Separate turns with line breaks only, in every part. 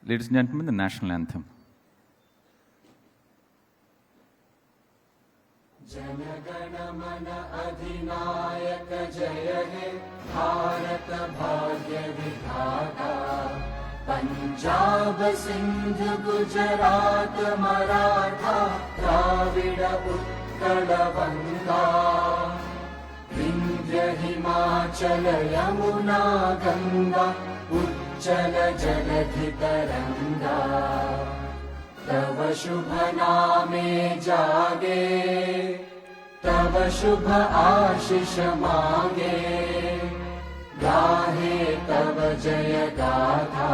Ladies and gentlemen, the national anthem.
जनगण मन अधिनायक जय हे भारत भाग्य विधाता पंजाब सिंध गुजरात मराठा द्राविड उत्कल बंगा विंध्य हिमाचल यमुना गंगा उच्चल जलधि तरंगा तव शुभ नामे जागे तव शुभ आशीष मांगे गाहे तव जय गाथा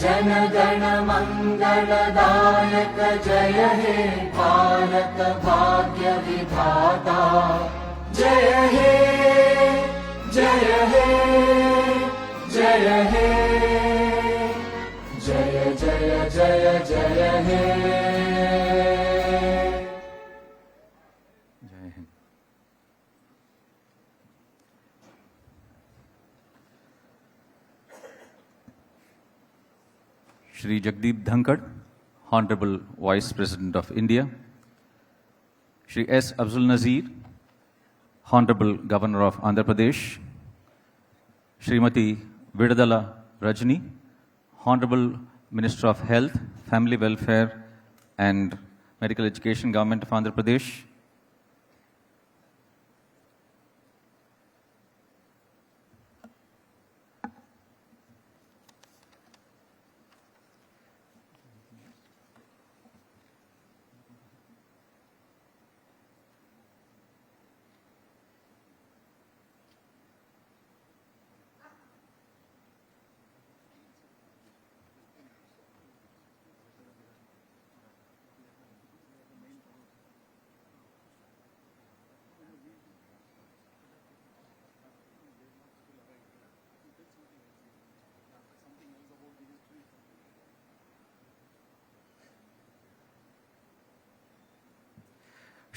जन गण मंगलदायक जय हे भारत भाग्य विधाता जय हे जय हे जय हे जय जय जय जय हे
Jai Hind. Shri Jagdeep Dhankhar, Honorable Vice President of India. Shri S. Abdul Nazir, Honorable Governor of Andhra Pradesh. Srimati Vidadala Rajni, Honorable Minister of Health, Family Welfare and Medical Education, Government of Andhra Pradesh.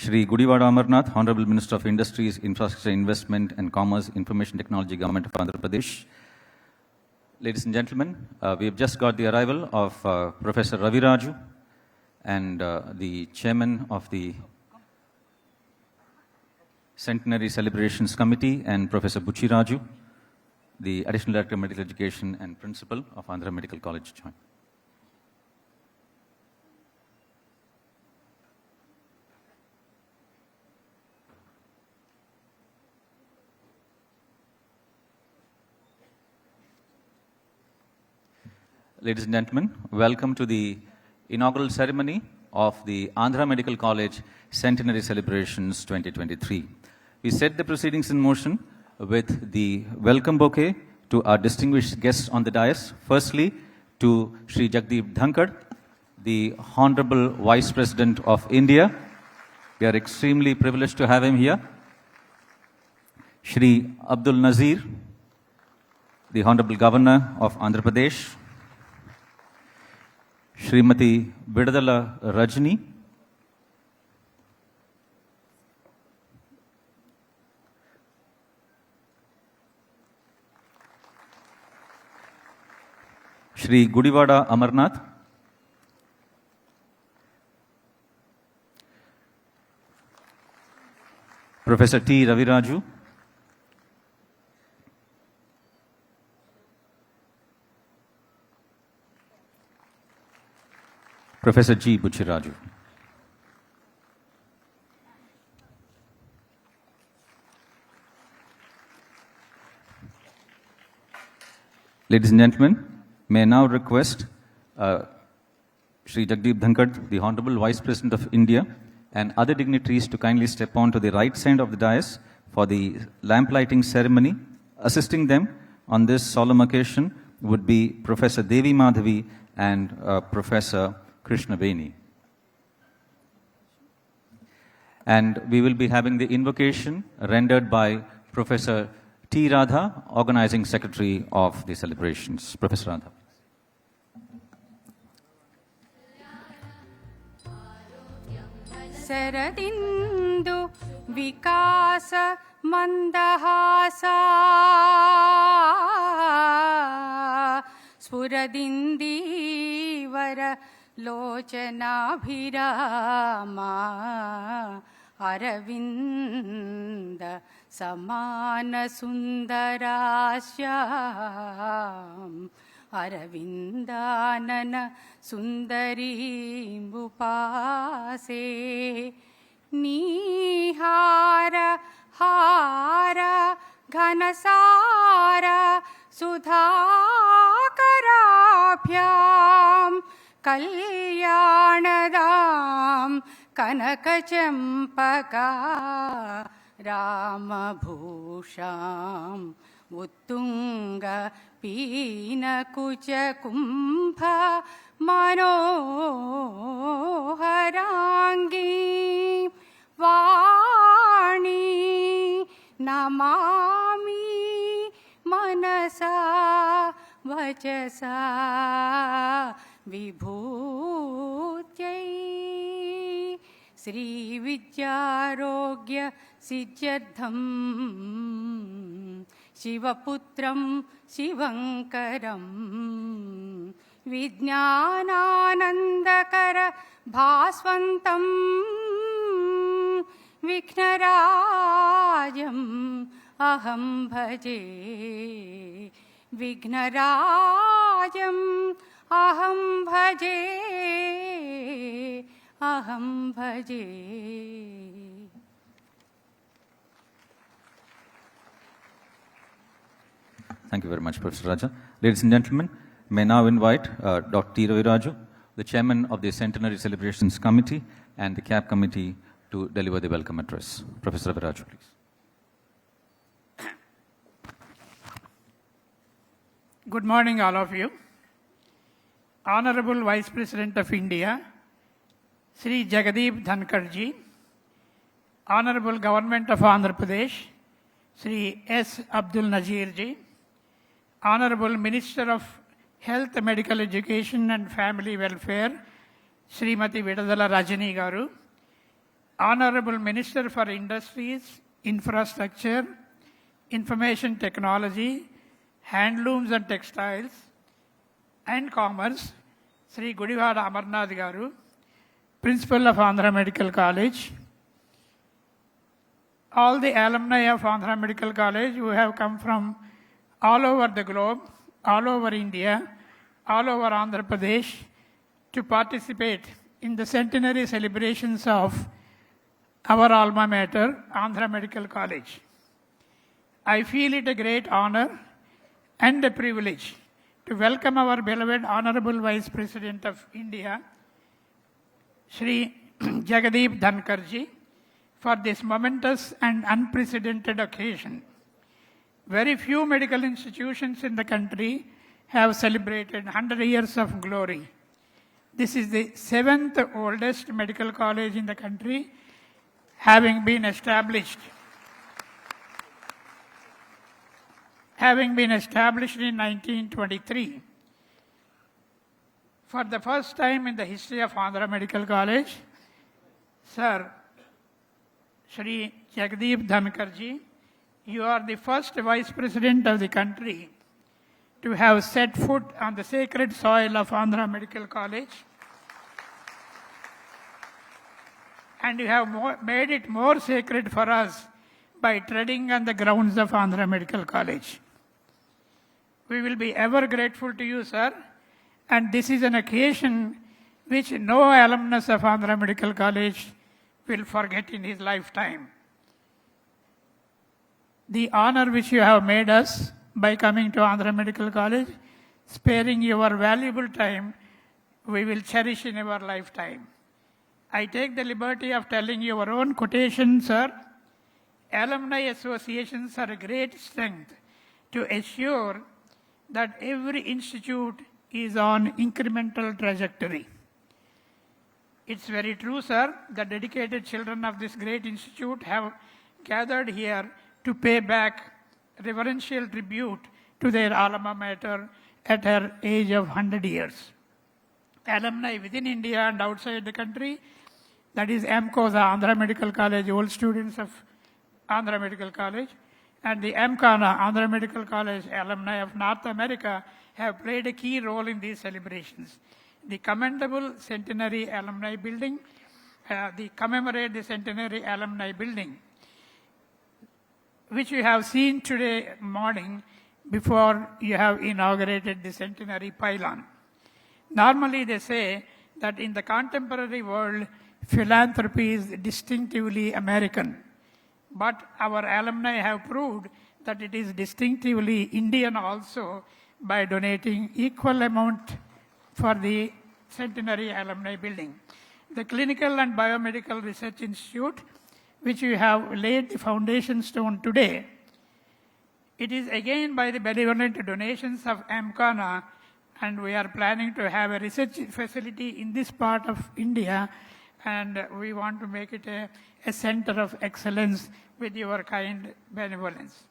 Shri Gudiwada Amarnath, Honorable Minister of Industries, Infrastructure, Investment and Commerce, Information Technology, Government of Andhra Pradesh. Ladies and gentlemen, we have just got the arrival of Professor Ravi Raju and the Chairman of the Centenary Celebrations Committee and Professor Buchi Raju, the Additional Director of Medical Education and Principal of Andhra Medical College Joint. Ladies and gentlemen, welcome to the inaugural ceremony of the Andhra Medical College Centenary Celebrations 2023. We set the proceedings in motion with the welcome bouquet to our distinguished guests on the dais. Firstly, to Shri Jagdeep Dhankhar, the Honorable Vice President of India. We are extremely privileged to have him here. Shri Abdul Nazir, the Honorable Governor of Andhra Pradesh. Srimati Vidadala Rajni, Shri Gudiwada Amarnath, Professor T. Ravi Raju, Professor G. Buchi Raju. Ladies and gentlemen, may I now request Shri Jagdeep Dhankhar, the Honorable Vice President of India, and other dignitaries to kindly step on to the right side of the dais for the lamp lighting ceremony. Assisting them on this solemn occasion would be Professor Devi Madhavi and Professor Krishna Beni. And we will be having the invocation rendered by Professor T. Radha, Organizing Secretary of the celebrations. Professor Radha.
Saradindu Vikasa Mandahasa स्फुरदिन्दीवर लोचनाभिरामा Arvind समानसुन्दरास्याम् अरविन्दानन सुन्दरीमुपासे नीहार हार घनसार सुधाकराभ्यां कल्याणदां कनकचम्पका रामभूषाम् उत्तुङ्ग पीनकुचकुम्भ मनोहराङ्गी वाणी नमामि मनसा वचसा विभूत्यै श्रीविद्यारोग्य सिद्ध्यर्थं शिवपुत्रं शिवङ्करं विज्ञानानन्दकर भास्वन्तं विघ्नराजम् अहं भजे विघ्नराजम् अहं भजे अहं भजे.
Thank you very much, Professor Raja. Ladies and gentlemen, may now invite Dr. T. Raviraju, the chairman of the Centenary Celebrations Committee and the CAB Committee, to deliver the welcome address. Professor Raviraju, please.
Good morning, all of you. Honorable Vice President of India, Sri Jagdeep Dhankhar ji, Honorable Government of Andhra Pradesh, Sri S. Abdul Nazir ji, Honorable Minister of Health, Medical Education and Family Welfare, Srimati Vidadala Rajani Garu, Honorable Minister for Industries, Infrastructure, Information Technology, Handlooms and Textiles, and Commerce, Sri Gudivada Amarnath Garu, Principal of Andhra Medical College, all the alumni of Andhra Medical College who have come from all over the globe, all over India, all over Andhra Pradesh to participate in the centenary celebrations of our alma mater, Andhra Medical College. I feel it a great honor and a privilege to welcome our beloved Honorable Vice President of India, Sri Jagdeep Dhankhar ji, for this momentous and unprecedented occasion. Very few medical institutions in the country have celebrated 100 years of glory. This is the 7th oldest medical college in the country, having been established in 1923. For the first time in the history of Andhra Medical College, Sir, Shri Jagdeep Dhankhar ji, you are the first Vice President of the country to have set foot on the sacred soil of Andhra Medical College, and you have made it more sacred for us by treading on the grounds of Andhra Medical College. We will be ever grateful to you, sir, and this is an occasion which no alumnus of Andhra Medical College will forget in his lifetime. The honor which you have made us by coming to Andhra Medical College, sparing your valuable time, we will cherish in our lifetime. I take the liberty of telling your own quotation, sir. Alumni associations are a great strength to assure that every institute is on incremental trajectory. It's very true, sir. The dedicated children of this great institute have gathered here to pay back reverential tribute to their alma mater at her age of 100 years. Alumni within India and outside the country, that is AMCOSA, Andhra Medical College, old students of Andhra Medical College, and the AMCANA, Andhra Medical College alumni of North America, have played a key role in these celebrations. The commendable Centenary Alumni Building, commemorate the Centenary Alumni Building, which you have seen today morning before you have inaugurated the Centenary Pylon. Normally they say that in the contemporary world, philanthropy is distinctively American. But our alumni have proved that it is distinctively Indian also by donating equal amount for the Centenary Alumni Building. The Clinical and Biomedical Research Institute, which we have laid the foundation stone today, it is again by the benevolent donations of AMCANA, and we are planning to have a research facility in this part of India, and we want to make it a center of excellence with your kind benevolence.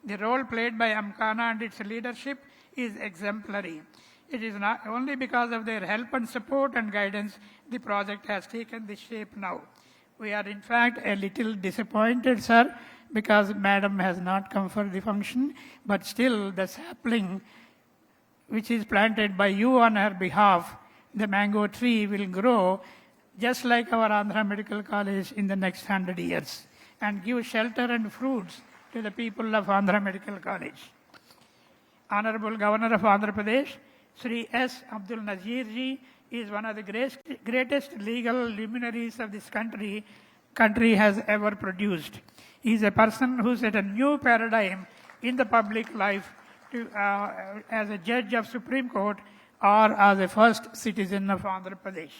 The role played by AMCANA and its leadership is exemplary. It is not only because of their help and support and guidance the project has taken this shape now. We are in fact a little disappointed, sir, because Madam has not come for the function, but still the sapling which is planted by you on her behalf, the mango tree will grow just like our Andhra Medical College in the next 100 years and give shelter and fruits to the people of Andhra Medical College. Honorable Governor of Andhra Pradesh, Sri S. Abdul Nazir ji, is one of the greatest legal luminaries of this country has ever produced. He is a person who set a new paradigm in the public life as a judge of Supreme Court or as a first citizen of Andhra Pradesh.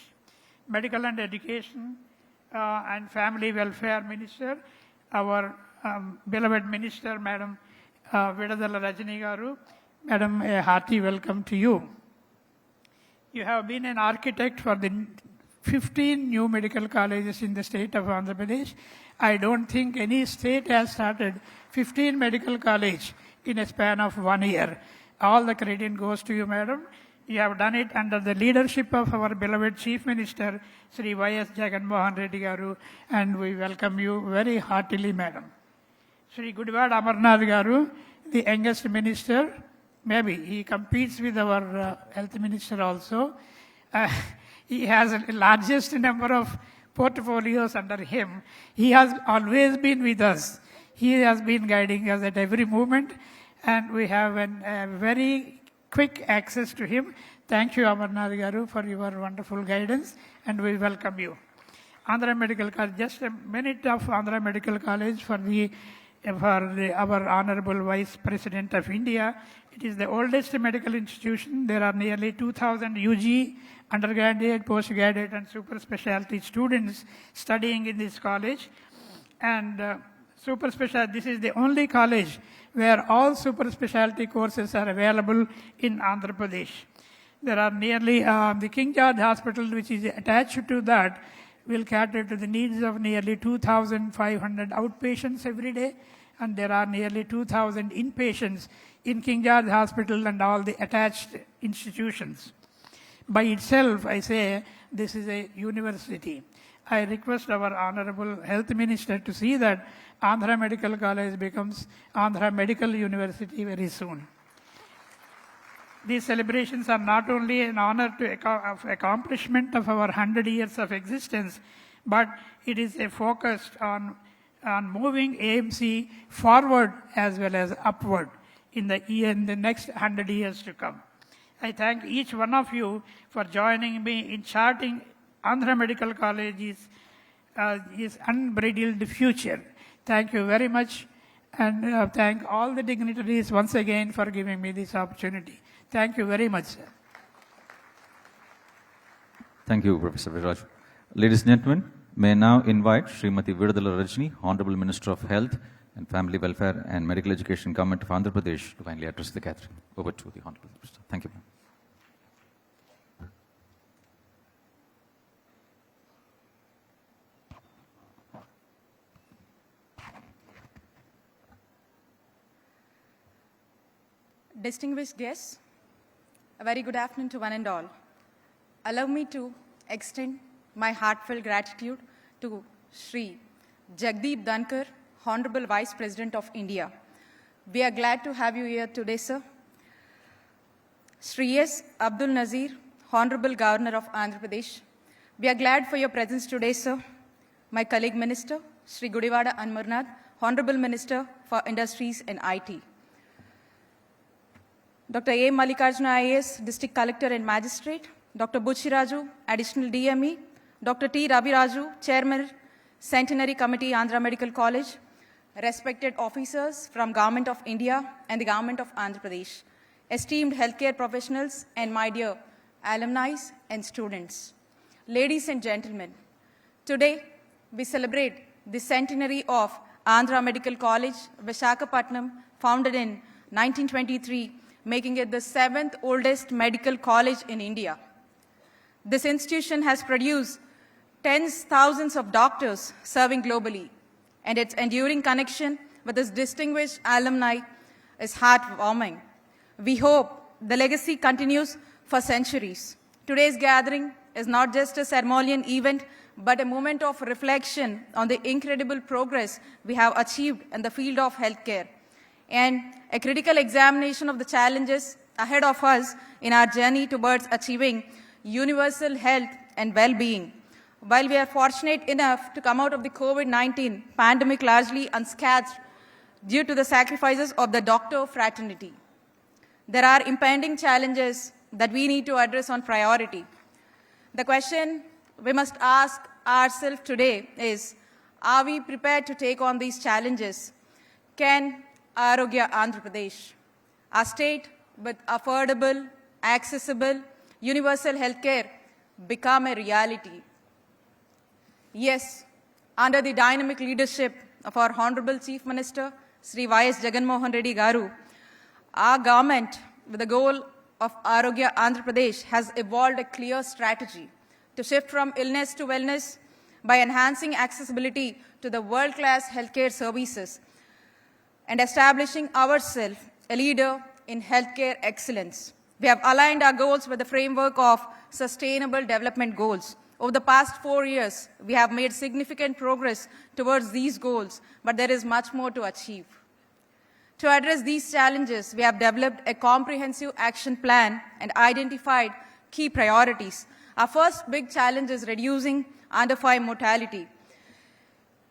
Medical and Education and Family Welfare Minister, our beloved Minister, Madam Vidadala Rajani Garu. Madam, a hearty welcome to you. You have been an architect for the 15 new medical colleges in the state of Andhra Pradesh. I don't think any state has started 15 medical colleges in a span of 1 year. All the credit goes to you, Madam. You have done it under the leadership of our beloved Chief Minister, Sri Y.S. Jagannath Reddy Garu, and we welcome you very heartily, Madam. Sri Gudwad Amarnath Garu, the youngest minister, maybe he competes with our health minister also. He has the largest number of portfolios under him. He has always been with us. He has been guiding us at every moment, and we have a very quick access to him. Thank you, Amarnath Garu, for your wonderful guidance, and we welcome you. Andhra Medical College, just a minute of Andhra Medical College for our Honorable Vice President of India. It is the oldest medical institution. There are nearly 2,000 UG, undergraduate, postgraduate, and super specialty students studying in this college. And super specialty, this is the only college where all super specialty courses are available in Andhra Pradesh. There are nearly, the King George Hospital, which is attached to that, will cater to the needs of nearly 2,500 outpatients every day, and there are nearly 2,000 inpatients in King George Hospital and all the attached institutions. By itself, I say, this is a university. I request our Honorable Health Minister to see that Andhra Medical College becomes Andhra Medical University very soon. These celebrations are not only an honor of accomplishment of our 100 years of existence, but it is a focus on moving AMC forward as well as upward in the next 100 years to come. I thank each one of you for joining me in charting Andhra Medical College's unbridled future. Thank you very much, and thank all the dignitaries once again for giving me this opportunity. Thank you very much, sir.
Thank you, Professor Viraj. Ladies and gentlemen, may I now invite Srimati Vidadala Rajani, Honorable Minister of Health and Family Welfare and Medical Education, Government of Andhra Pradesh, to kindly address the gathering. Over to the Honorable Minister. Thank you, ma'am.
Distinguished guests, a very good afternoon to one and all. Allow me to extend my heartfelt gratitude to Sri Jagdeep Dhankhar, Honorable Vice President of India. We are glad to have you here today, sir. Shri S. Abdul Nazir, Honorable Governor of Andhra Pradesh, we are glad for your presence today, sir. My colleague Minister, Shri Gudivada Anmurnath, Honorable Minister for Industries and IT. Dr. A. Mallikarjuna IAS, District Collector and Magistrate, Dr. Buchiraju, Additional DME, Dr. T. Raviraju, Chairman, Centenary Committee, Andhra Medical College, respected officers from Government of India and the Government of Andhra Pradesh, esteemed healthcare professionals, and my dear alumni and students. Ladies and gentlemen, today we celebrate the centenary of Andhra Medical College, Visakhapatnam, founded in 1923, making it the 7th oldest medical college in India. This institution has produced tens of thousands of doctors serving globally, and its enduring connection with its distinguished alumni is heartwarming. We hope the legacy continues for centuries. Today's gathering is not just a ceremonial event, but a moment of reflection on the incredible progress we have achieved in the field of healthcare, and a critical examination of the challenges ahead of us in our journey towards achieving universal health and well-being. While we are fortunate enough to come out of the COVID-19 pandemic largely unscathed due to the sacrifices of the doctor fraternity, there are impending challenges that we need to address on priority. The question we must ask ourselves today is, are we prepared to take on these challenges? Can Arogya Andhra Pradesh, a state with affordable, accessible, universal healthcare, become a reality? Yes, under the dynamic leadership of our Honorable Chief Minister, Sri Y.S. Jagannath Reddy Garu, our government, with the goal of Arogya Andhra Pradesh, has evolved a clear strategy to shift from illness to wellness by enhancing accessibility to the world-class healthcare services and establishing ourselves a leader in healthcare excellence. We have aligned our goals with the framework of Sustainable Development Goals. Over the past 4 years, we have made significant progress towards these goals, but there is much more to achieve. To address these challenges, we have developed a comprehensive action plan and identified key priorities. Our first big challenge is reducing under 5 mortality.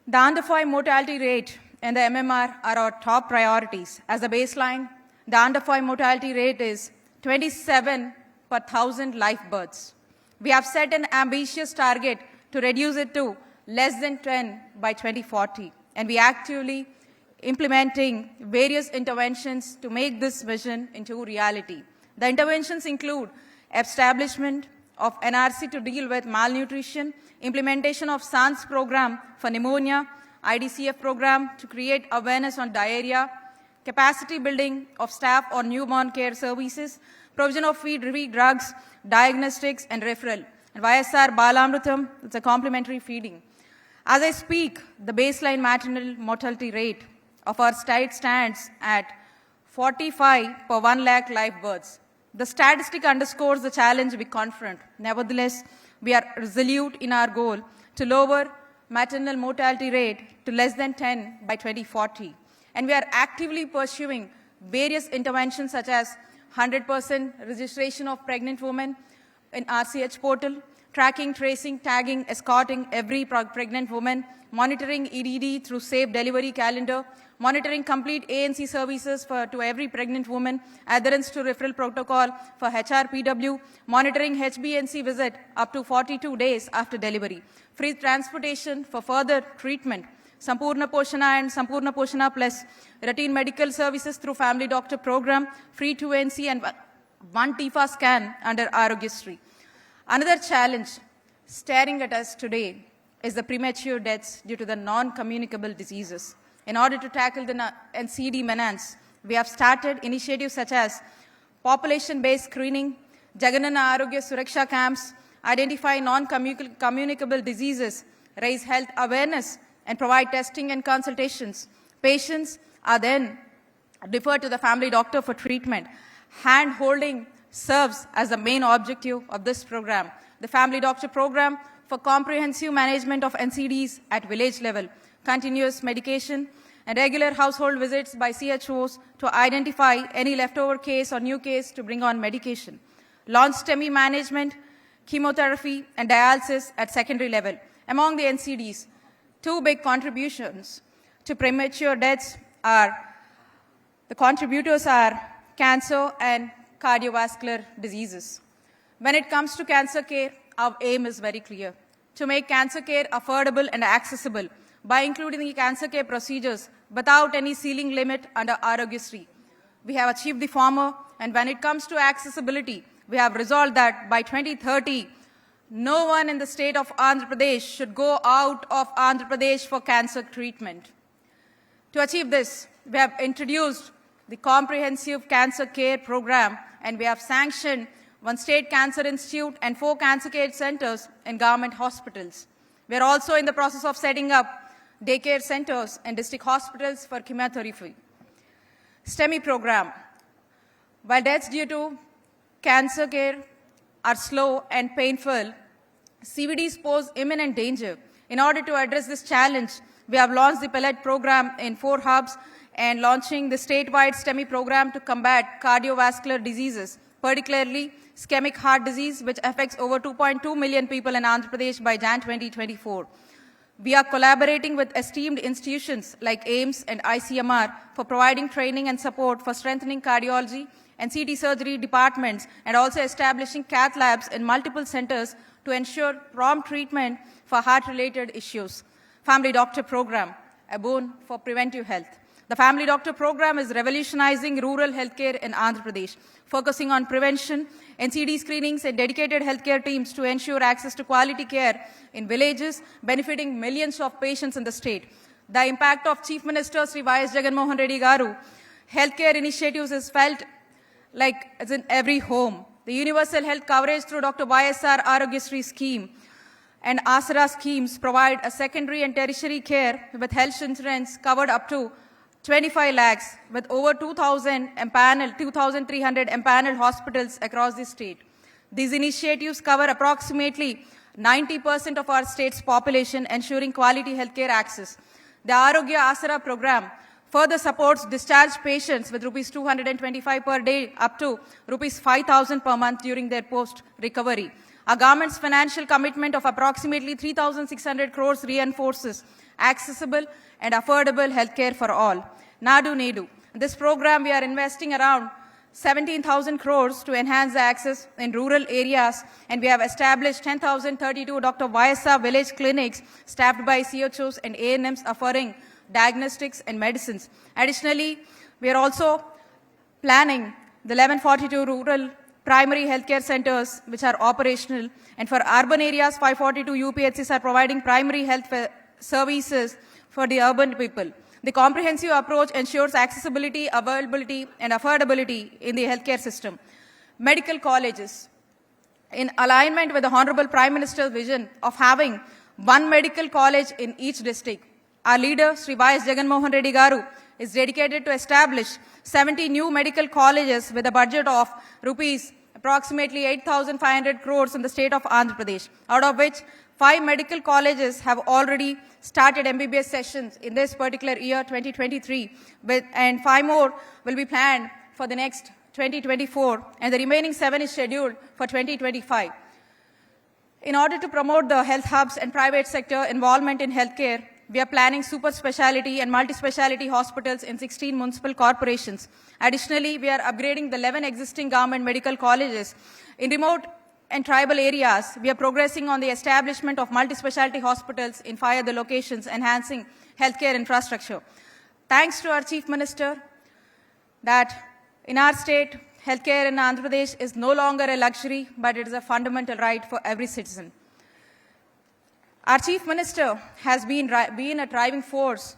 The under 5 mortality rate and the MMR are our top priorities. As a baseline, the under 5 mortality rate is 27 per 1,000 live births. We have set an ambitious target to reduce it to less than 10 by 2040, and we are actively implementing various interventions to make this vision into reality. The interventions include establishment of NRC to deal with malnutrition, implementation of SANS program for pneumonia, IDCF program to create awareness on diarrhea, capacity building of staff on newborn care services, provision of free drugs, diagnostics, and referral. And YSR Balamrutam, it's a complementary feeding. As I speak, the baseline maternal mortality rate of our state stands at 45 per 1 lakh live births. The statistic underscores the challenge we confront. Nevertheless, we are resolute in our goal to lower maternal mortality rate to less than 10 by 2040. And we are actively pursuing various interventions such as 100% registration of pregnant women in RCH portal, tracking, tracing, tagging, escorting every pregnant woman, monitoring EDD through safe delivery calendar, monitoring complete ANC services to every pregnant woman, adherence to referral protocol for HRPW, monitoring HbA1c visit up to 42 days after delivery, free transportation for further treatment, Sampurna Poshana and Sampurna Poshana Plus, routine medical services through family doctor program, free 2ANC and 1 TIFA scan under Arogyasri. Another challenge staring at us today is the premature deaths due to the non-communicable diseases. In order to tackle the NCD menace, we have started initiatives such as population-based screening, Jaganana Arogya Suraksha camps, identify non-communicable diseases, raise health awareness, and provide testing and consultations. Patients are then referred to the family doctor for treatment. Hand-holding serves as the main objective of this program. The family doctor program for comprehensive management of NCDs at village level, continuous medication, and regular household visits by CHOs to identify any leftover case or new case to bring on medication. Launched STEMI management, chemotherapy, and dialysis at secondary level. Among the NCDs, two big contributions to premature deaths the contributors are cancer and cardiovascular diseases. When it comes to cancer care, our aim is very clear: to make cancer care affordable and accessible by including the cancer care procedures without any ceiling limit under Arogyasri. We have achieved the former, and when it comes to accessibility, we have resolved that by 2030, no one in the state of Andhra Pradesh should go out of Andhra Pradesh for cancer treatment. To achieve this, we have introduced the Comprehensive Cancer Care Program, and we have sanctioned 1 state cancer institute and 4 cancer care centers in government hospitals. We are also in the process of setting up daycare centers and district hospitals for chemotherapy. STEMI program. While deaths due to cancer care are slow and painful, CVDs pose imminent danger. In order to address this challenge, we have launched the pellet program in 4 hubs and launching the statewide STEMI program to combat cardiovascular diseases, particularly ischemic heart disease, which affects over 2.2 million people in Andhra Pradesh by Jan 2024. We are collaborating with esteemed institutions like AIIMS and ICMR for providing training and support for strengthening cardiology and CT surgery departments, and also establishing cath labs in multiple centers to ensure prompt treatment for heart-related issues. Family Doctor Program, a boon for preventive health. The Family Doctor Program is revolutionizing rural healthcare in Andhra Pradesh, focusing on prevention, NCD screenings, and dedicated healthcare teams to ensure access to quality care in villages, benefiting millions of patients in the state. The impact of Chief Minister Sri Y.S. Jagannath Reddy Garu healthcare initiatives is felt like it's in every home. The universal health coverage through Dr. YSR Arogyasri scheme and Asara schemes provide a secondary and tertiary care with health insurance covered up to 25 lakhs with over 2,300 empaneled hospitals across the state. These initiatives cover approximately 90% of our state's population, ensuring quality healthcare access. The Arogya Asara program further supports discharged patients with rupees 225 per day up to rupees 5,000 per month during their post-recovery. Our government's financial commitment of approximately 3,600 crores reinforces accessible and affordable healthcare for all. Nadu Nedu. In this program, we are investing around 17,000 crores to enhance the access in rural areas, and we have established 10,032 Dr. YSR village clinics staffed by CHOs and ANMs offering diagnostics and medicines. Additionally, we are also planning the 1142 rural primary healthcare centers which are operational, and for urban areas 542 UPHCs are providing primary health services for the urban people. The comprehensive approach ensures accessibility, availability, and affordability in the healthcare system. Medical colleges. In alignment with the Honorable Prime Minister's vision of having 1 medical college in each district, our leader, Sri Y.S. Jagannath Reddy Garu, is dedicated to establish 70 new medical colleges with a budget of rupees approximately 8,500 crores in the state of Andhra Pradesh, out of which 5 medical colleges have already started MBBS sessions in this particular year, 2023, and 5 more will be planned for the next 2024, and the remaining 7 is scheduled for 2025. In order to promote the health hubs and private sector involvement in healthcare, we are planning super speciality and multi-speciality hospitals in 16 municipal corporations. Additionally, we are upgrading the 11 existing government medical colleges. In remote and tribal areas, we are progressing on the establishment of multi-speciality hospitals in 5 other locations, enhancing healthcare infrastructure. Thanks to our Chief Minister, that in our state, healthcare in Andhra Pradesh is no longer a luxury, but it is a fundamental right for every citizen. Our Chief Minister has been a driving force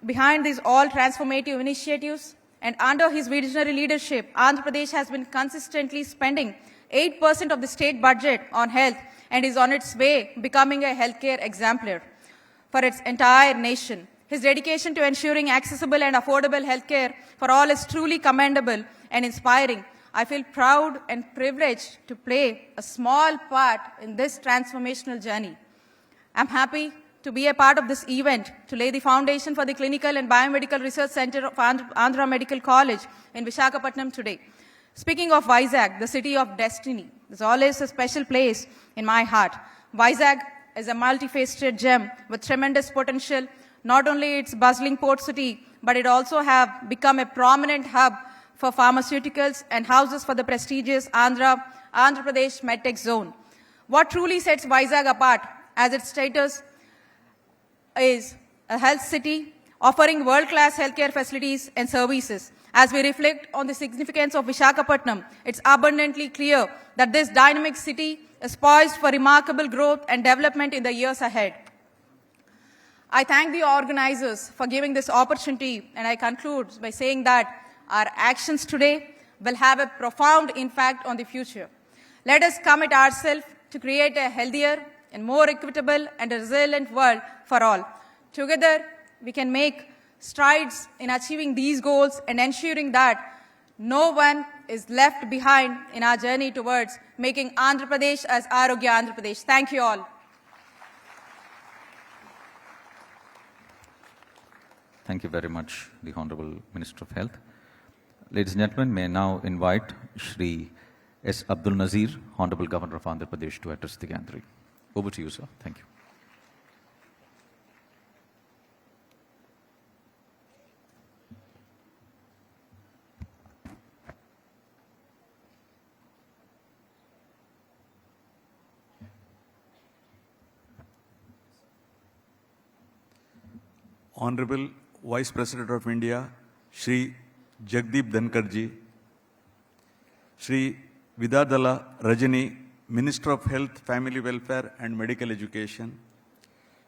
behind these all transformative initiatives, and under his visionary leadership, Andhra Pradesh has been consistently spending 8% of the state budget on health and is on its way becoming a healthcare exemplar for its entire nation. His dedication to ensuring accessible and affordable healthcare for all is truly commendable and inspiring. I feel proud and privileged to play a small part in this transformational journey. I'm happy to be a part of this event to lay the foundation for the Clinical and Biomedical Research Center of Andhra Medical College in Visakhapatnam today. Speaking of Vizag, the city of destiny, there's always a special place in my heart. Vizag is a multifaceted gem with tremendous potential. Not only its bustling port city, but it also have become a prominent hub for pharmaceuticals and houses for the prestigious Andhra Pradesh MedTech zone. What truly sets Vizag apart as its status is a health city offering world-class healthcare facilities and services. As we reflect on the significance of Visakhapatnam, it's abundantly clear that this dynamic city is poised for remarkable growth and development in the years ahead. I thank the organizers for giving this opportunity, and I conclude by saying that our actions today will have a profound impact on the future. Let us commit ourselves to create a healthier and more equitable and resilient world for all. Together, we can make strides in achieving these goals and ensuring that no one is left behind in our journey towards making Andhra Pradesh as Arogya Andhra Pradesh. Thank you all.
Thank you very much, the Honorable Minister of Health. Ladies and gentlemen, may I now invite Shri S. Abdul Nazir, Honorable Governor of Andhra Pradesh, to address the gathering. Over to you, sir. Thank you.
Honorable Vice President of India, Shri Jagdeep Dhankhar ji, Shri Vidadala Rajani, Minister of Health, Family Welfare and Medical Education,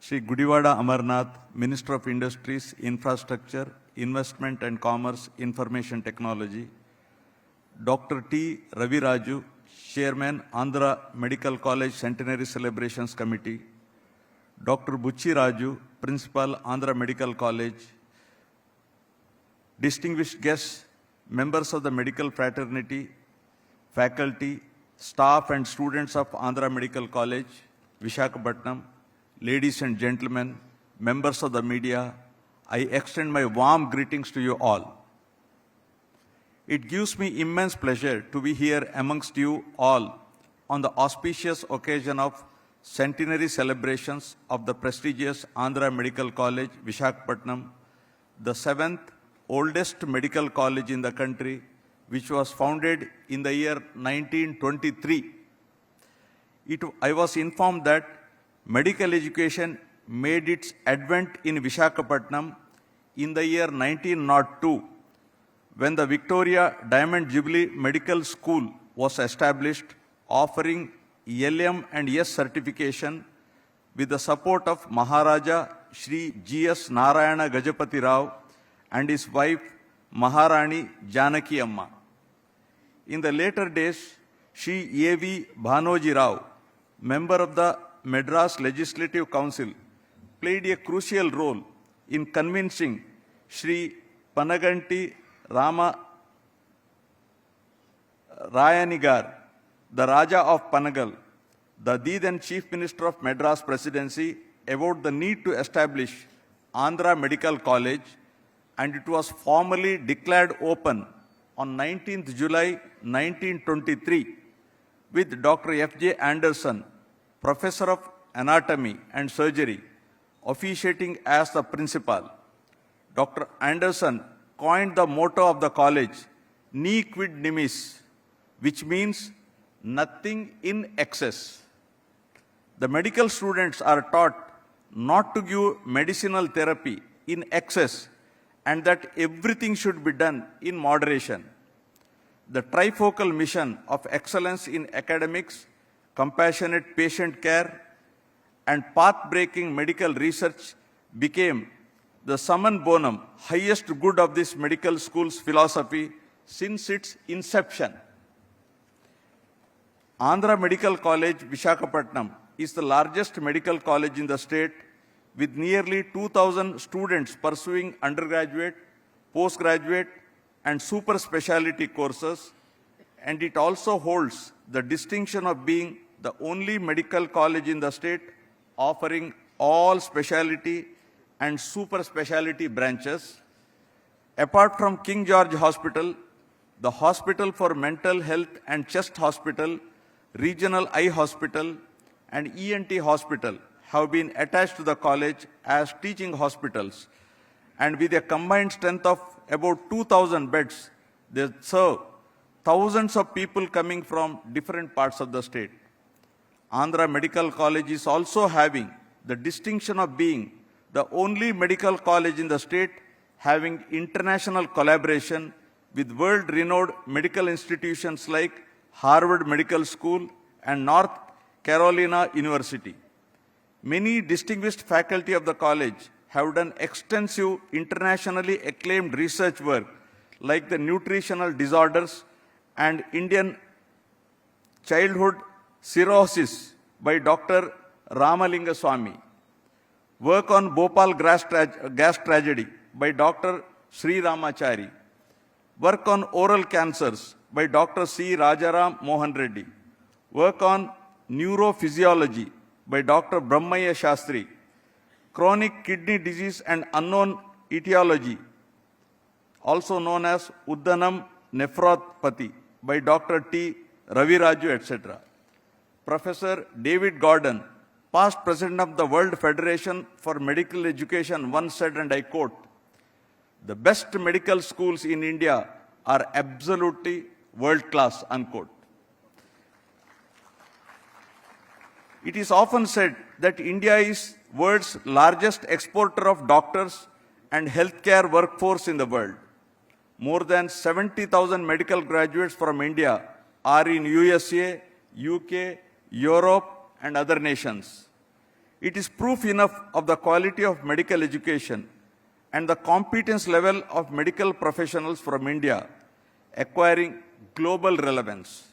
Shri Gudivada Amarnath, Minister of Industries, Infrastructure, Investment and Commerce, Information Technology, Dr. T. Ravi Raju, Chairman, Andhra Medical College Centenary Celebrations Committee, Dr. Buchi Raju, Principal, Andhra Medical College, distinguished guests, members of the medical fraternity, faculty, staff and students of Andhra Medical College, Visakhapatnam, ladies and gentlemen, members of the media, I extend my warm greetings to you all. It gives me immense pleasure to be here amongst you all on the auspicious occasion of Centenary celebrations of the prestigious Andhra Medical College, Visakhapatnam, the 7th oldest medical college in the country, which was founded in the year 1923. I was informed that medical education made its advent in Visakhapatnam in the year 1902, when the Victoria Diamond Jubilee Medical School was established, offering LM and S certification with the support of Maharaja Shri G.S. Narayana Gajapati Rao and his wife Maharani Janaki Amma. In the later days, Shri A.V. Bhanoji Rao, member of the Madras Legislative Council, played a crucial role in convincing Shri Panaganti Rama Rayanigar, the Raja of Panagal, the then Chief Minister of Madras Presidency, about the need to establish Andhra Medical College, and it was formally declared open on 19th July 1923 with Dr. F.J. Anderson, Professor of Anatomy and Surgery, officiating as the principal. Dr. Anderson coined the motto of the college, "Ne quid nimis," which means nothing in excess. The medical students are taught not to give medicinal therapy in excess and that everything should be done in moderation. The trifocal mission of excellence in academics, compassionate patient care, and path-breaking medical research became the summum bonum, highest good of this medical school's philosophy since its inception. Andhra Medical College, Visakhapatnam is the largest medical college in the state, with nearly 2,000 students pursuing undergraduate, postgraduate, and super specialty courses, and it also holds the distinction of being the only medical college in the state offering all specialty and super specialty branches. Apart from King George Hospital, the Hospital for Mental Health and Chest Hospital, Regional Eye Hospital, and ENT Hospital have been attached to the college as teaching hospitals. And with a combined strength of about 2,000 beds, they serve thousands of people coming from different parts of the state. Andhra Medical College is also having the distinction of being the only medical college in the state having international collaboration with world-renowned medical institutions like Harvard Medical School and North Carolina University. Many distinguished faculty of the college have done extensive internationally acclaimed research work like the nutritional disorders and Indian childhood cirrhosis by Dr. Ramalinga Swami, work on Bhopal gas tragedy by Dr. Sri Ramachari, work on oral cancers by Dr. C. Rajaram Mohan Reddy, work on neurophysiology by Dr. Brahmaya Shastri, chronic kidney disease and unknown etiology, also known as Uddanam nephropathy by Dr. T. Raviraju, etc. Professor David Gordon, past president of the World Federation for Medical Education, once said, and I quote, "The best medical schools in India are absolutely world-class," unquote. It is often said that India is world's largest exporter of doctors and healthcare workforce in the world. More than 70,000 medical graduates from India are in USA, UK, Europe, and other nations. It is proof enough of the quality of medical education and the competence level of medical professionals from India acquiring global relevance.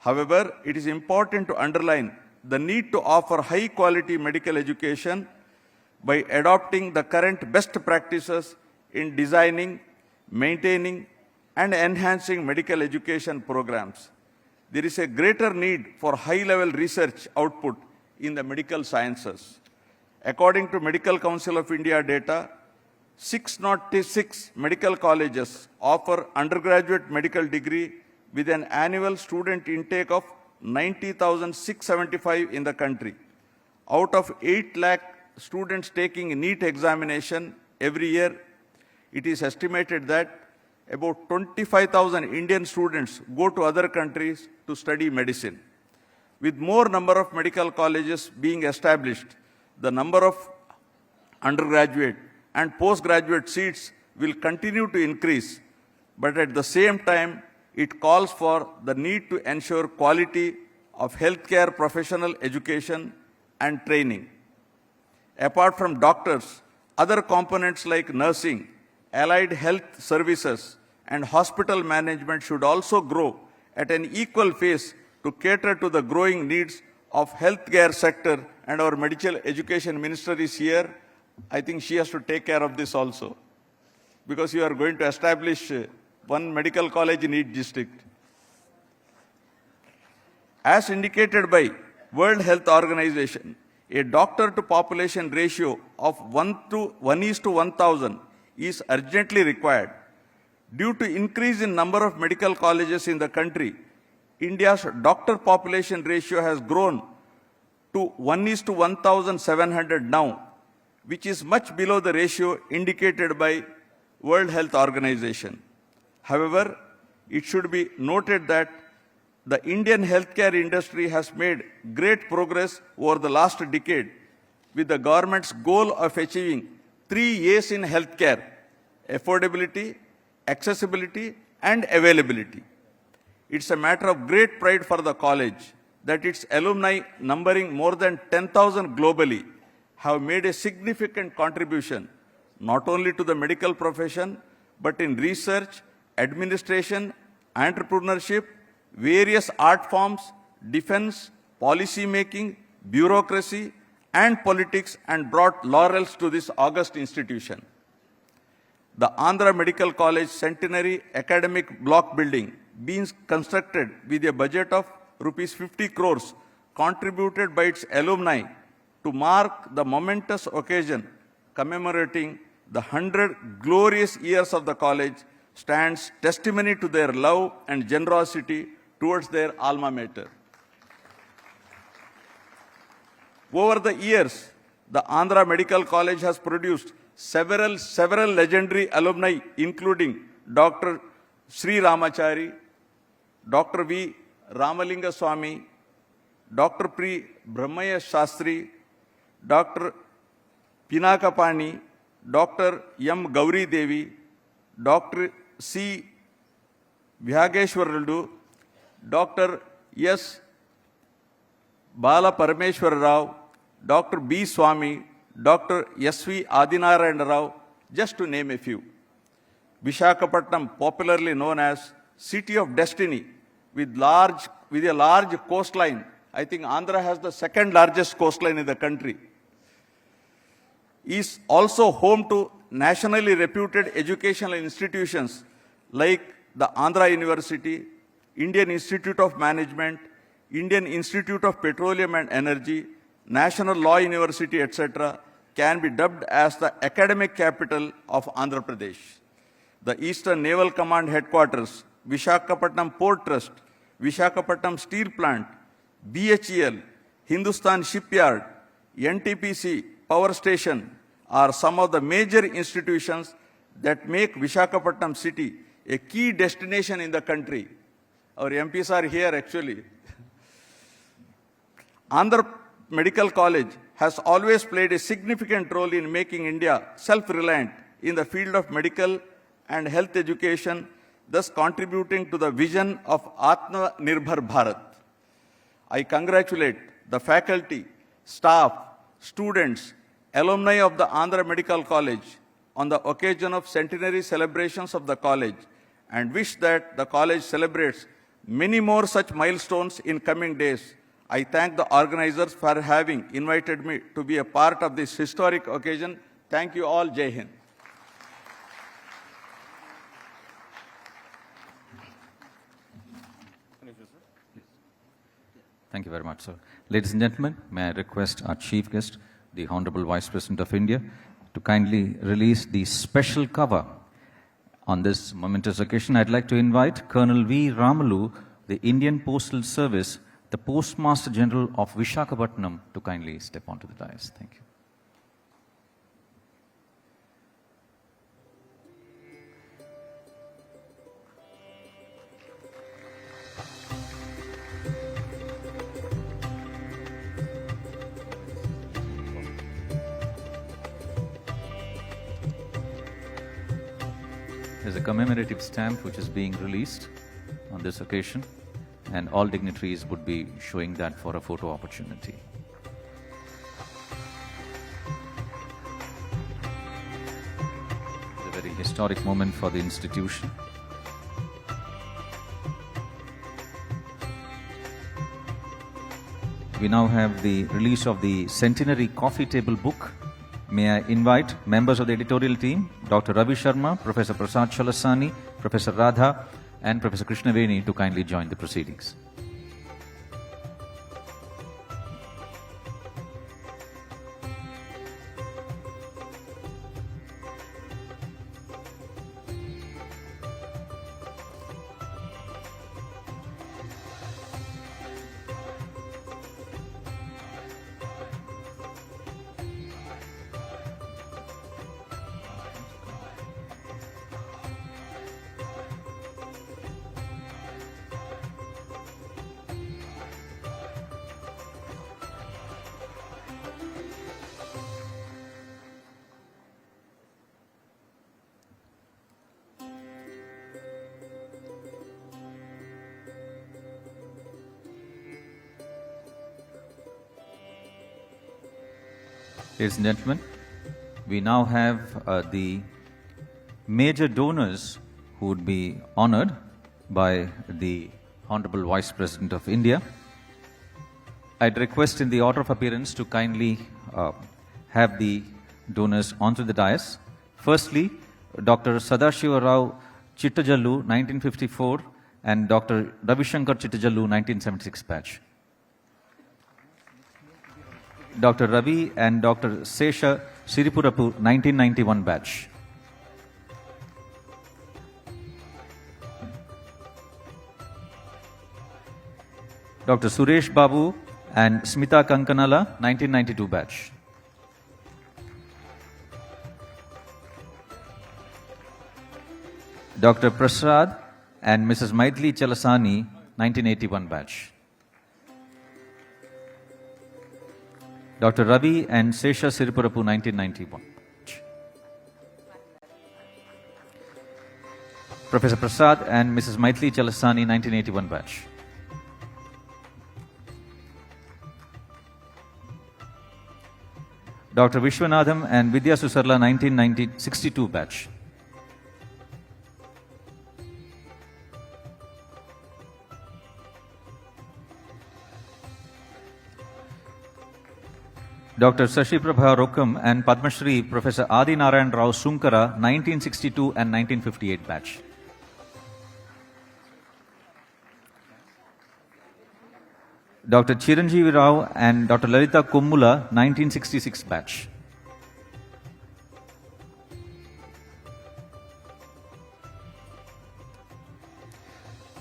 However, it is important to underline the need to offer high-quality medical education by adopting the current best practices in designing, maintaining, and enhancing medical education programs. There is a greater need for high-level research output in the medical sciences. According to Medical Council of India data, 606 medical colleges offer undergraduate medical degree with an annual student intake of 90,675 in the country. Out of 8 lakh students taking NEET examination every year, it is estimated that about 25,000 Indian students go to other countries to study medicine. With more number of medical colleges being established, the number of undergraduate and postgraduate seats will continue to increase, but at the same time, it calls for the need to ensure quality of healthcare professional education and training. Apart from doctors, other components like nursing, allied health services, and hospital management should also grow at an equal pace to cater to the growing needs of healthcare sector, and our medical education minister is here. I think she has to take care of this also, because you are going to establish one medical college in each district. As indicated by World Health Organization, a doctor to population ratio of 1:1,000 is urgently required. Due to increase in number of medical colleges in the country, India's doctor population ratio has grown to 1:1,700 now, which is much below the ratio indicated by World Health Organization. However, it should be noted that the Indian healthcare industry has made great progress over the last decade with the government's goal of achieving 3 A's in healthcare: affordability, accessibility, and availability. It's a matter of great pride for the college that its alumni, numbering more than 10,000 globally, have made a significant contribution not only to the medical profession, but in research, administration, entrepreneurship, various art forms, defense, policy making, bureaucracy, and politics, and brought laurels to this august institution. The Andhra Medical College Centenary Academic Block Building, being constructed with a budget of Rs 50 crores contributed by its alumni, to mark the momentous occasion commemorating the 100 glorious years of the college stands testimony to their love and generosity towards their alma mater. Over the years, the Andhra Medical College has produced several legendary alumni, including Dr. Sri Ramachari, Dr. V. Ramalinga Swami, Dr. P. Brahmaya Shastri, Dr. Pinakapani, Dr. M. Gauri Devi, Dr. C. Vyageshwaraldu, Dr. S. Bala Parameshwar Rao, Dr. B. Swami, Dr. S.V. Adinarayana Rao, just to name a few. Visakhapatnam, popularly known as City of Destiny, with a large coastline. I think Andhra has the second largest coastline in the country. Is also home to nationally reputed educational institutions like the Andhra University, Indian Institute of Management, Indian Institute of Petroleum and Energy, National Law University, etc., can be dubbed as the academic capital of Andhra Pradesh. The Eastern Naval Command Headquarters, Visakhapatnam Port Trust, Visakhapatnam Steel Plant, BHEL, Hindustan Shipyard, NTPC Power Station are some of the major institutions that make Visakhapatnam city a key destination in the country. Our MPs are here actually. Andhra Medical College has always played a significant role in making India self-reliant in the field of medical and health education, thus contributing to the vision of Atma Nirbhar Bharat. I congratulate the faculty, staff, students, alumni of the Andhra Medical College on the occasion of centenary celebrations of the college and wish that the college celebrates many more such milestones in coming days. I thank the organizers for having invited me to be a part of this historic occasion. Thank you all. Jai Hind.
Thank you very much, sir. Ladies and gentlemen, may I request our chief guest, the Honorable Vice President of India, to kindly release the special cover on this momentous occasion. I'd like to invite Colonel V. Ramalu, the Indian Postal Service, the Postmaster General of Visakhapatnam, to kindly step onto the dais. Thank you. There's a commemorative stamp which is being released on this occasion, and all dignitaries would be showing that for a photo opportunity. It's a very historic moment for the institution. We now have the release of the Centenary Coffee Table book. May I invite members of the editorial team, Dr. Ravi Sharma, Professor Prasad Chalasani, Professor Radha, and Professor Krishnaveni to kindly join the proceedings. Ladies and gentlemen, we now have the major donors who would be honored by the Honorable Vice President of India. I'd request in the order of appearance to kindly have the donors onto the dais. Firstly, Dr. Sadashiva Rao Chittajallu, 1954, and Dr. Ravishankar Chittajallu, 1976 batch. Dr. Ravi and Dr. Sesha Siripurapu, 1991 batch. Dr. Suresh Babu and Smita Kankanala, 1992 batch. Dr. Prasad and Mrs. Maithili Chalasani, 1981 batch. Dr. Ravi and Sesha Siripurapu, 1991 batch. Professor Prasad and Mrs. Maithili Chalasani, 1981 batch. Dr. Vishwanathan and Vidya Susarla, 1962 batch. Dr. Sashi Prabha Rokkam and Padma Shri Professor Adi Narayan Rao Sunkara, 1962 and 1958 batch. Dr. Chiranjeevi Rao and Dr. Lalita Kommula, 1966 batch.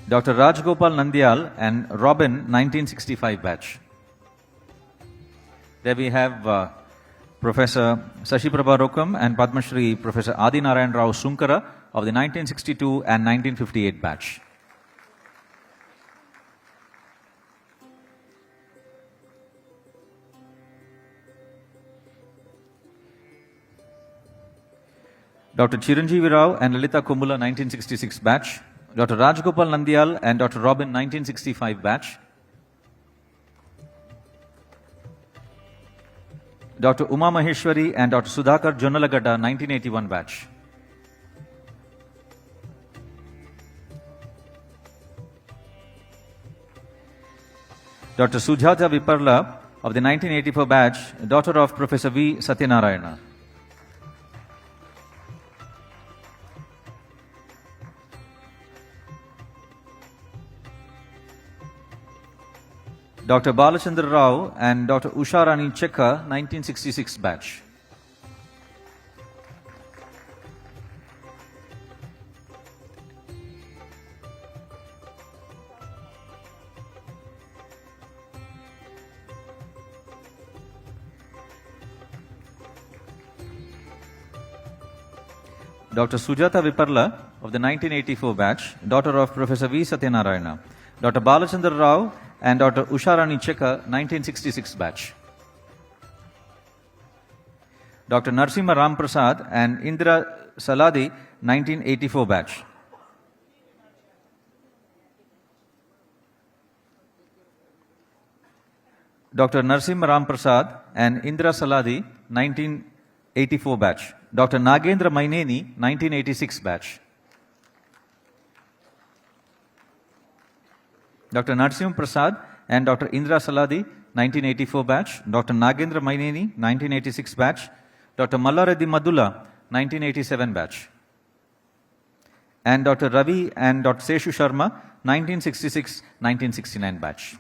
Dr. Rajgopal Nandyal and Robin, 1965 batch. There we have Professor Sashi Prabha Rokkam and Padma Shri Professor Adi Narayan Rao Sunkara of the 1962 and 1958 batch. Dr. Chiranjeevi Rao and Lalita Kommula, 1966 batch. Dr. Rajgopal Nandyal and Dr. Robin, 1965 batch. Dr. Uma Maheshwari and Dr. Sudhakar Jonnalagada, 1981 batch. Dr. Sujata Viparla of the 1984 batch, daughter of Professor V. Satyanarayana. Dr. Balachandra Rao and Dr. Usha Rani Chekka, 1966 batch. Dr. Sujata Viparla of the 1984 batch, daughter of Professor V. Satyanarayana. Dr. Balachandra Rao and Dr. Usha Rani Chekka, 1966 batch. Dr. Narsimha Ram Prasad and Indira Saladi, 1984 batch. Dr. Narsimha Ram Prasad and Indira Saladi, 1984 batch. Dr. Nagendra Maineni, 1986 batch. Dr. Narsimha Prasad and Dr. Indra Saladi, 1984 batch. Dr. Nagendra Maineni, 1986 batch. Dr. Mallareddy Madula, 1987 batch. And Dr. Ravi and Dr. Seshu Sharma, 1966-1969 batch.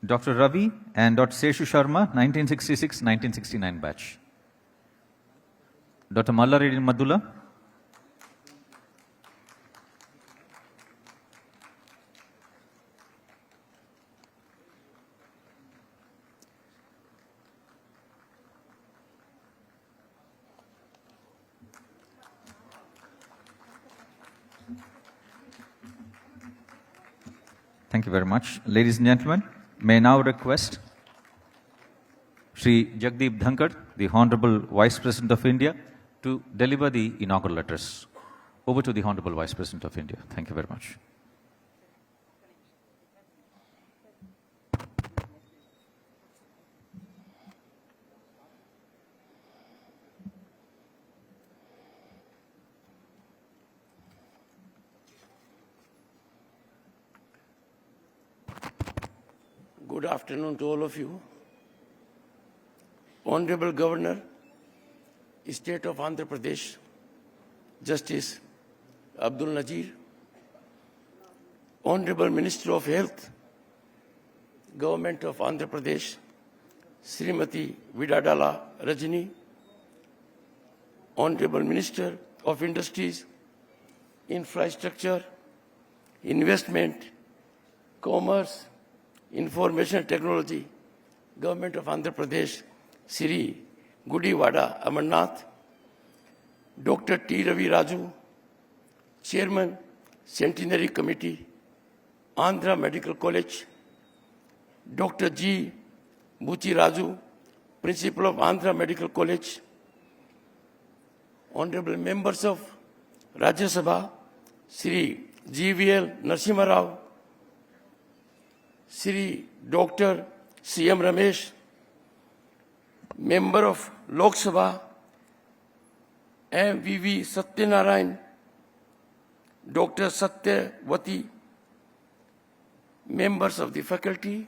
Dr. Ravi and Dr. Seshu Sharma, 1966-1969 batch. Dr. Mallareddy Madula. Thank you very much. Ladies and gentlemen, may I now request Shri Jagdeep Dhankhar, the Honorable Vice President of India, to deliver the inaugural address. Over to the Honorable Vice President of India. Thank you very much.
Good afternoon to all of you. Honorable Governor, State of Andhra Pradesh, Justice Abdul Nazir, Honorable Minister of Health, Government of Andhra Pradesh, Srimati Vidadala Rajini, Honorable Minister of Industries, Infrastructure, Investment, Commerce, Information Technology, Government of Andhra Pradesh, Sri Gudiwada Amarnath, Dr. T. Ravi Raju, Chairman, Centenary Committee, Andhra Medical College, Dr. G. Buchi Raju, Principal of Andhra Medical College, Honorable Members of Rajya Sabha, Sri GVL Narasimha Rao, Sri Dr. C.M. Ramesh, Member of Lok Sabha, MVV Satyanarayan, Dr. Satyavati, members of the faculty,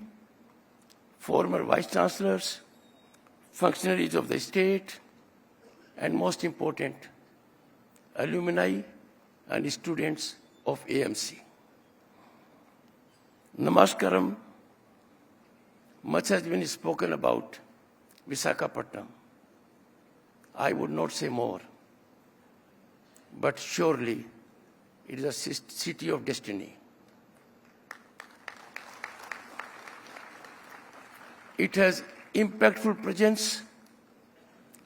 former vice chancellors, functionaries of the state, and most important, alumni and students of AMC. Namaskaram. Much has been spoken about Visakhapatnam. I would not say more, but surely it is a city of destiny. It has impactful presence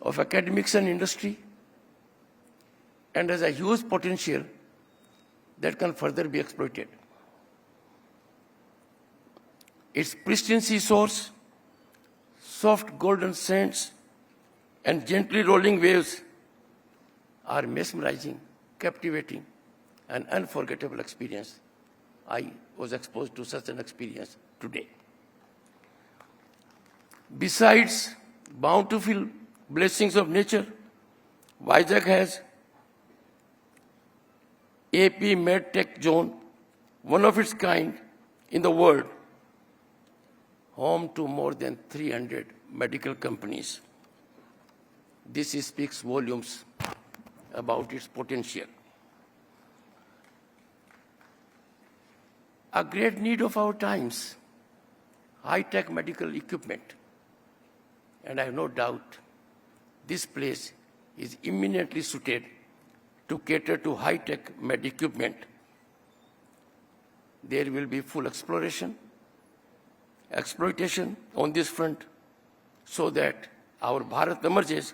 of academics and industry and has a huge potential that can further be exploited. Its pristine seashores, soft golden sands, and gently rolling waves are mesmerizing, captivating, and unforgettable experience. I was exposed to such an experience today. Besides bountiful blessings of nature, Vizag has AP MedTech Zone, one of its kind in the world, home to more than 300 medical companies. This speaks volumes about its potential. A great need of our times, high-tech medical equipment. And I have no doubt this place is eminently suited to cater to high-tech med equipment. There will be full exploitation on this front so that our Bharat emerges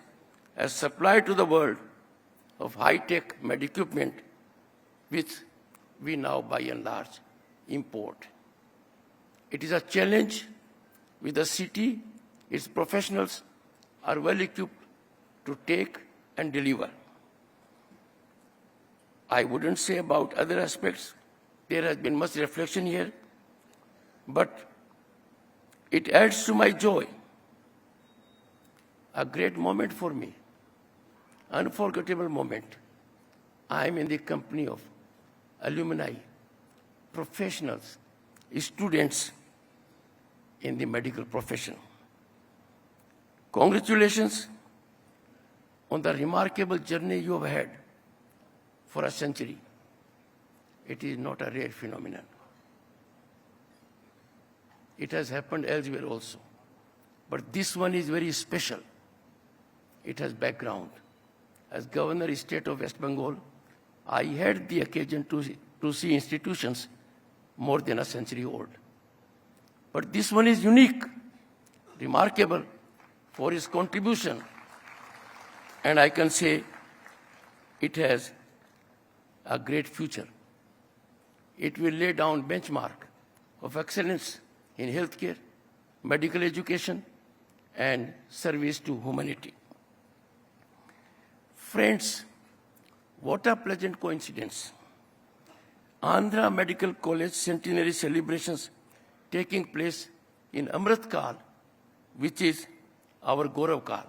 as supply to the world of high-tech med equipment, which we now by and large import. It is a challenge with the city. Its professionals are well equipped to take and deliver. I wouldn't say about other aspects. There has been much reflection here, but it adds to my joy. A great moment for me, unforgettable moment. I am in the company of alumni, professionals, students in the medical profession. Congratulations on the remarkable journey you have had for a century. It is not a rare phenomenon. It has happened elsewhere also. But this one is very special. It has background. As Governor State of West Bengal, I had the occasion to see institutions more than a century old. But this one is unique, remarkable for its contribution. And I can say it has a great future. It will lay down benchmark of excellence in healthcare, medical education, and service to humanity. Friends, what a pleasant coincidence. Andhra Medical College Centenary celebrations taking place in Amrit Kal, which is our Gaurav Kal.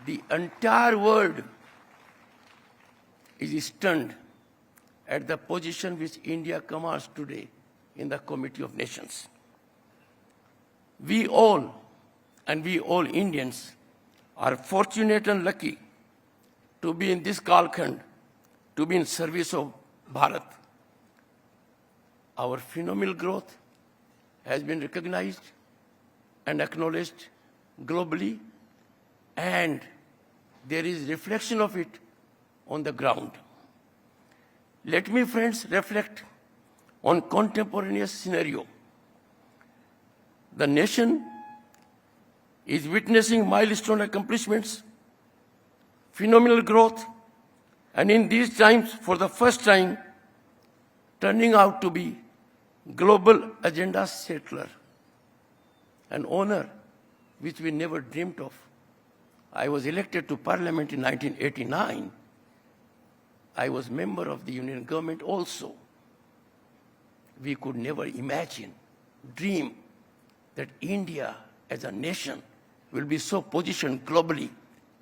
The entire world is stunned at the position which India commands today in the Committee of Nations. We all Indians are fortunate and lucky to be in this Kalkhand, to be in service of Bharat. Our phenomenal growth has been recognized and acknowledged globally, and there is reflection of it on the ground. Let me, friends, reflect on contemporaneous scenario. The nation is witnessing milestone accomplishments, phenomenal growth, and in these times, for the first time, turning out to be global agenda settler, an honor which we never dreamt of. I was elected to Parliament in 1989. I was member of the Union government also. We could never imagine, dream that India as a nation will be so positioned globally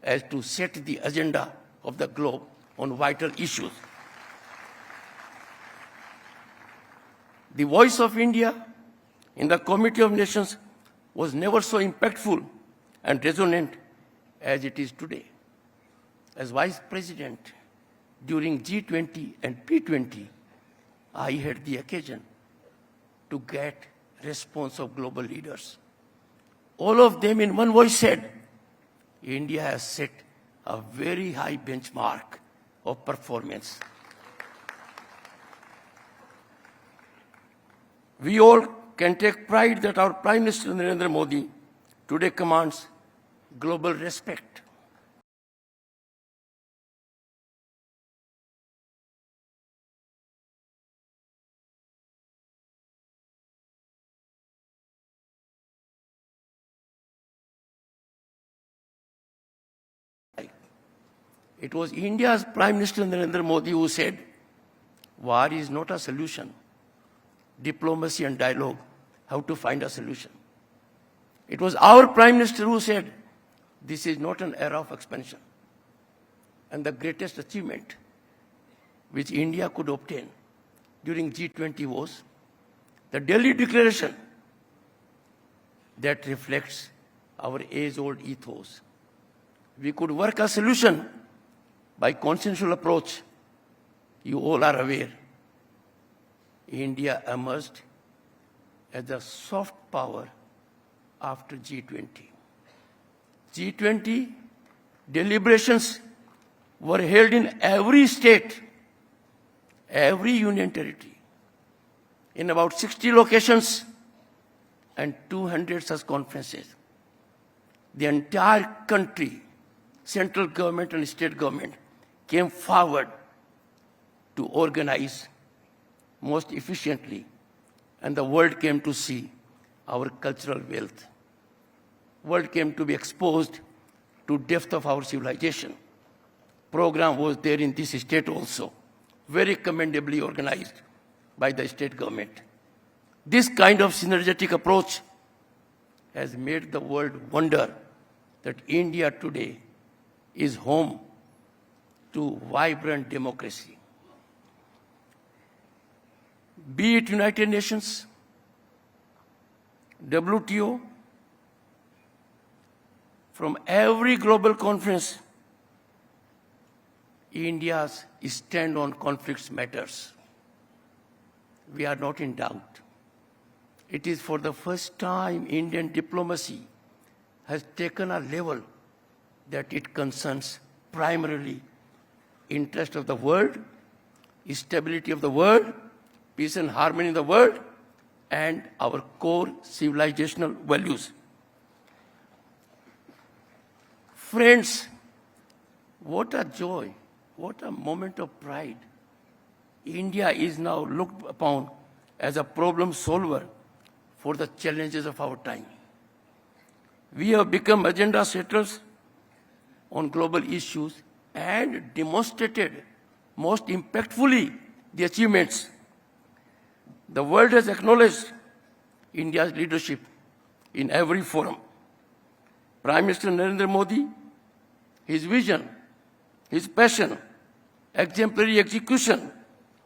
as to set the agenda of the globe on vital issues. The voice of India in the Committee of Nations was never so impactful and resonant as it is today. As Vice President during G20 and P20, I had the occasion to get response of global leaders. All of them in one voice said, India has set a very high benchmark of performance. We all can take pride that our Prime Minister Narendra Modi today commands global respect. It was India's Prime Minister Narendra Modi who said, war is not a solution. Diplomacy and dialogue have to find a solution. It was our Prime Minister who said, this is not an era of expansion. And the greatest achievement which India could obtain during G20 was the Delhi Declaration that reflects our age-old ethos. We could work a solution by consensual approach. You all are aware, India emerged as a soft power after G20. G20 deliberations were held in every state, every union territory, in about 60 locations and 200 such conferences. The entire country, central government and state government, came forward to organize most efficiently, and the world came to see our cultural wealth. World came to be exposed to depth of our civilization. Program was there in this state also, very commendably organized by the state government. This kind of synergetic approach has made the world wonder that India today is home to vibrant democracy. Be it United Nations, WTO, from every global conference, India's stand on conflicts matters. We are not in doubt. It is for the first time Indian diplomacy has taken a level that it concerns primarily interest of the world, stability of the world, peace and harmony in the world, and our core civilizational values. Friends, what a joy, what a moment of pride. India is now looked upon as a problem solver for the challenges of our time. We have become agenda setters on global issues and demonstrated most impactfully the achievements. The world has acknowledged India's leadership in every forum. Prime Minister Narendra Modi, his vision, his passion, exemplary execution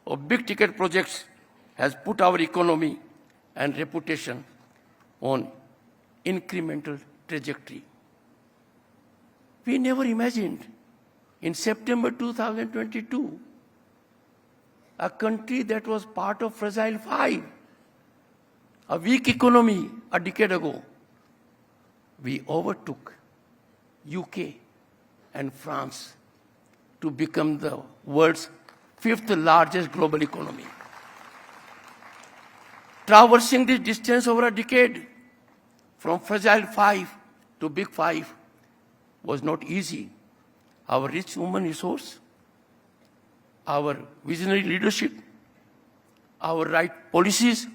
of big-ticket projects has put our economy and reputation on incremental trajectory. We never imagined in September 2022, a country that was part of Fragile Five, a weak economy a decade ago, we overtook UK and France to become the world's fifth largest global economy. Traversing this distance over a decade from Fragile Five to Big Five was not easy. Our rich human resource, our visionary leadership, our right policies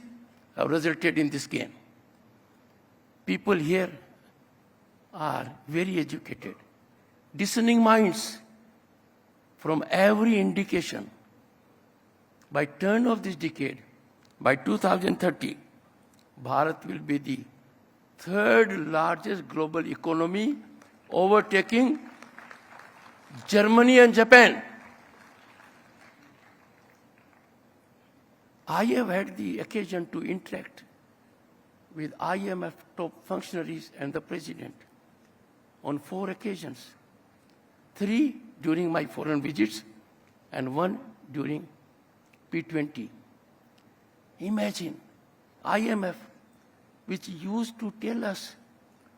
have resulted in this gain. People here are very educated, discerning minds. From every indication, by turn of this decade, by 2030, Bharat will be the third largest global economy, overtaking Germany and Japan. I have had the occasion to interact with IMF top functionaries and the President on 4 occasions. 3 during my foreign visits and 1 during P20. Imagine IMF, which used to tell us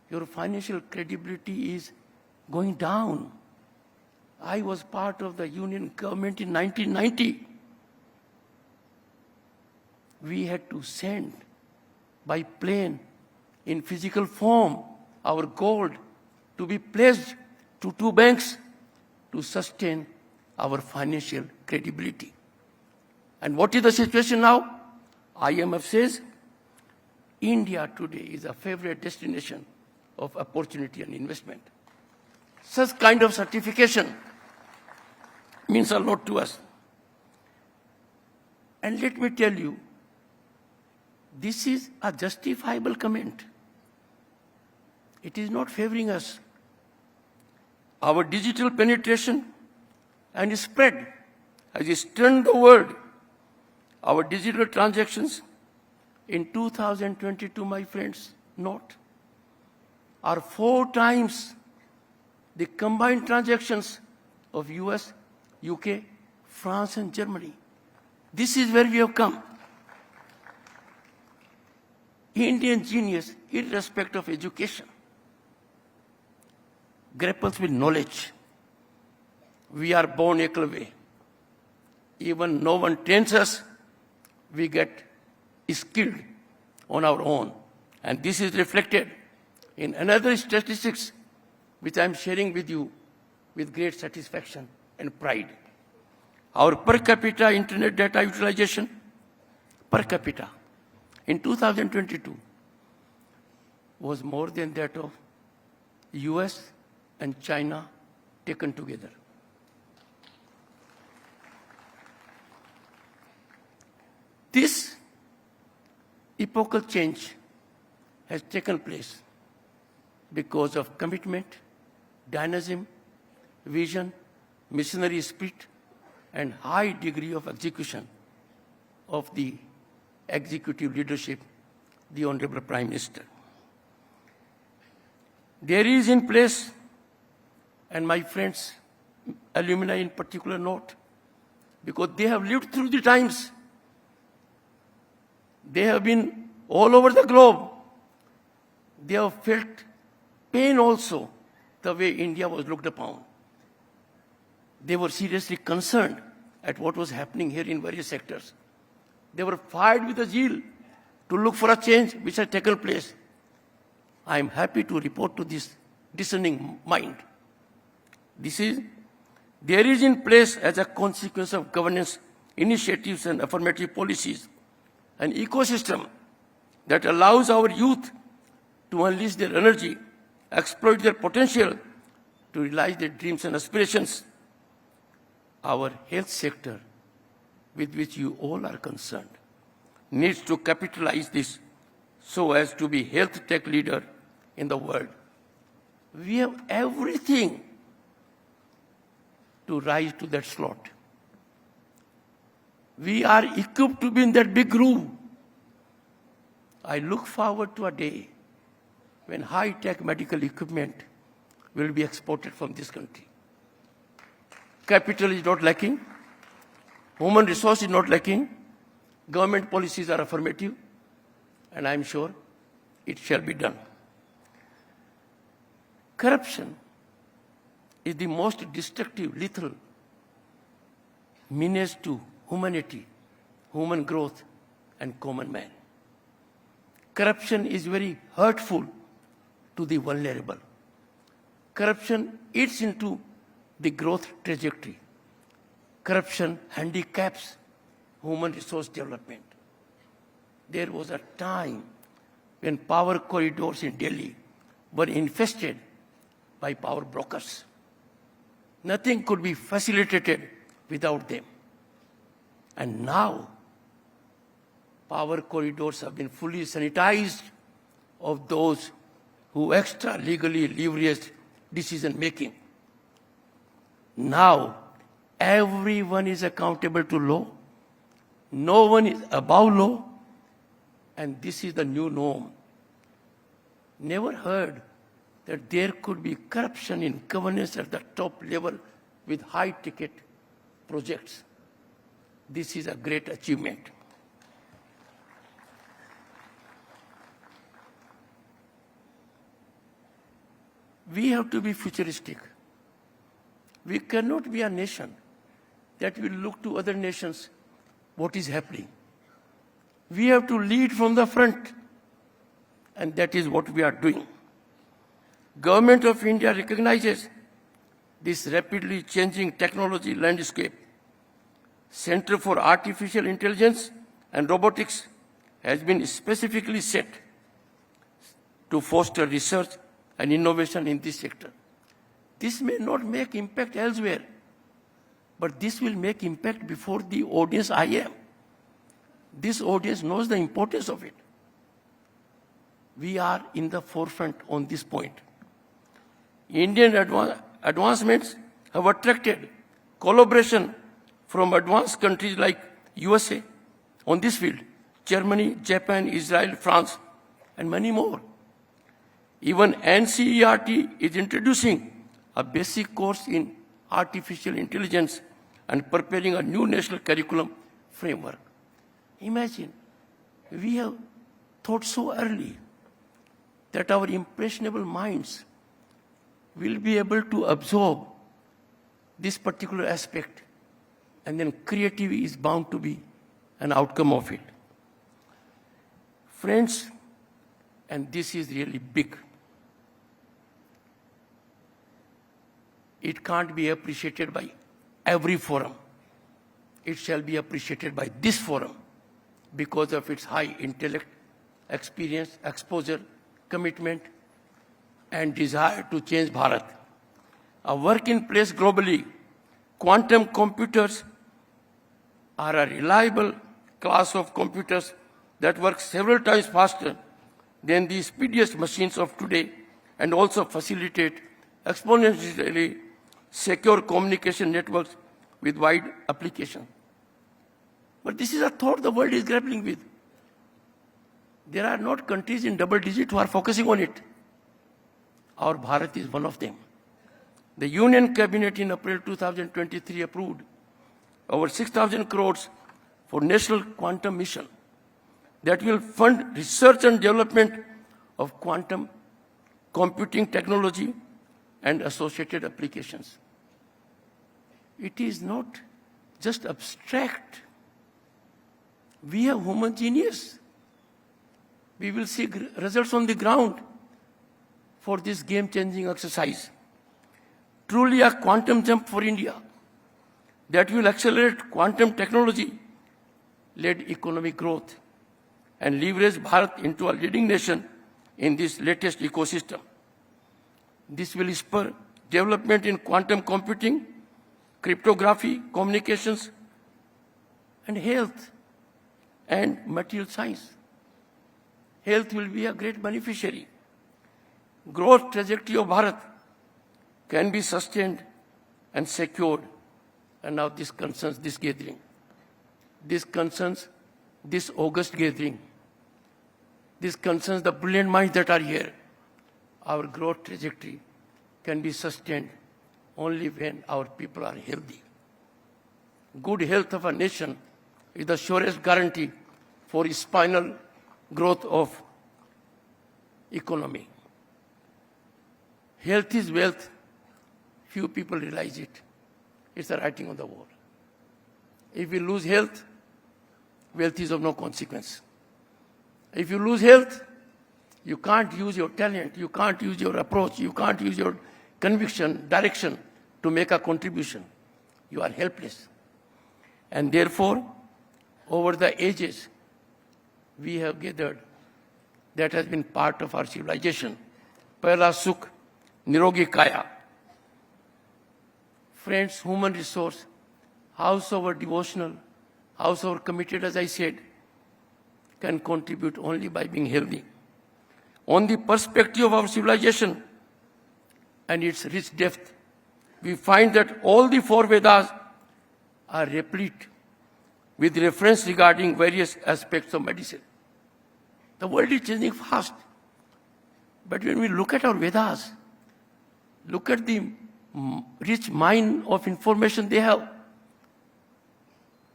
your financial credibility is going down. I was part of the Union government in 1990. We had to send by plane in physical form our gold to be pledged to 2 banks to sustain our financial credibility. And what is the situation now? IMF says India today is a favorite destination of opportunity and investment. Such kind of certification means a lot to us. And let me tell you, this is a justifiable comment. It is not favoring us. Our digital penetration and spread has stunned the world. Our digital transactions in 2022, my friends, are 4 times the combined transactions of US, UK, France, and Germany. This is where we have come. Indian genius, irrespective of education, grapples with knowledge. We are born equal way. Even no one trains us, we get skilled on our own. And this is reflected in another statistics which I am sharing with you with great satisfaction and pride. Our per capita internet data utilization, per capita, in 2022 was more than that of US and China taken together. This epochal change has taken place because of commitment, dynamism, vision, missionary spirit, and high degree of execution of the executive leadership, the Honorable Prime Minister. There is in place, and my friends, alumni in particular note, because they have lived through the times. They have been all over the globe. They have felt pain also, the way India was looked upon. They were seriously concerned at what was happening here in various sectors. They were fired with a zeal to look for a change which had taken place. I am happy to report to this discerning mind. There is in place as a consequence of governance initiatives and affirmative policies, an ecosystem that allows our youth to unleash their energy, exploit their potential, to realize their dreams and aspirations. Our health sector, with which you all are concerned, needs to capitalize this so as to be health tech leader in the world. We have everything to rise to that slot. We are equipped to be in that big room. I look forward to a day when high-tech medical equipment will be exported from this country. Capital is not lacking. Human resource is not lacking. Government policies are affirmative. And I'm sure it shall be done. Corruption is the most destructive, lethal menace to humanity, human growth, and common man. Corruption is very hurtful to the vulnerable. Corruption eats into the growth trajectory. Corruption handicaps human resource development. There was a time when power corridors in Delhi were infested by power brokers. Nothing could be facilitated without them. And now, power corridors have been fully sanitized of those who extra legally leveraged decision making. Now, everyone is accountable to law. No one is above law. And this is the new norm. Never heard that there could be corruption in governance at the top level with high-ticket projects. This is a great achievement. We have to be futuristic. We cannot be a nation that will look to other nations what is happening. We have to lead from the front, and that is what we are doing. Government of India recognizes this rapidly changing technology landscape. Center for Artificial Intelligence and Robotics has been specifically set to foster research and innovation in this sector. This may not make impact elsewhere, but this will make impact before the audience I am. This audience knows the importance of it. We are in the forefront on this point. Indian advancements have attracted collaboration from advanced countries like USA on this field, Germany, Japan, Israel, France, and many more. Even NCERT is introducing a basic course in artificial intelligence and preparing a new national curriculum framework. Imagine, we have thought so early that our impressionable minds will be able to absorb this particular aspect, and then creativity is bound to be an outcome of it. Friends, and this is really big. It can't be appreciated by every forum. It shall be appreciated by this forum because of its high intellect, experience, exposure, commitment, and desire to change Bharat. A work in place globally, quantum computers are a reliable class of computers that work several times faster than the speediest machines of today and also facilitate exponentially secure communication networks with wide application. But this is a thought the world is grappling with. There are not countries in double digit who are focusing on it. Our Bharat is one of them. The Union Cabinet in April 2023 approved over 6,000 crores for National Quantum Mission that will fund research and development of quantum computing technology and associated applications. It is not just abstract. We have human genius. We will see results on the ground for this game-changing exercise. Truly a quantum jump for India that will accelerate quantum technology-led economic growth and leverage Bharat into a leading nation in this latest ecosystem. This will spur development in quantum computing, cryptography, communications, and health and material science. Health will be a great beneficiary. Growth trajectory of Bharat can be sustained and secured. And now this concerns this gathering. This concerns this August gathering. This concerns the brilliant minds that are here. Our growth trajectory can be sustained only when our people are healthy. Good health of a nation is the surest guarantee for spinal growth of economy. Health is wealth. Few people realize it. It's the writing on the wall. If you lose health, wealth is of no consequence. If you lose health, you can't use your talent, you can't use your approach, you can't use your conviction, direction to make a contribution. You are helpless. And therefore, over the ages, we have gathered that has been part of our civilization. Pehla Sukh, Nirogi Kaya. Friends, human resource, howsoever devotional, howsoever committed, as I said, can contribute only by being healthy. On the perspective of our civilization and its rich depth, we find that all the four Vedas are replete with reference regarding various aspects of medicine. The world is changing fast. But when we look at our Vedas, look at the rich mine of information they have,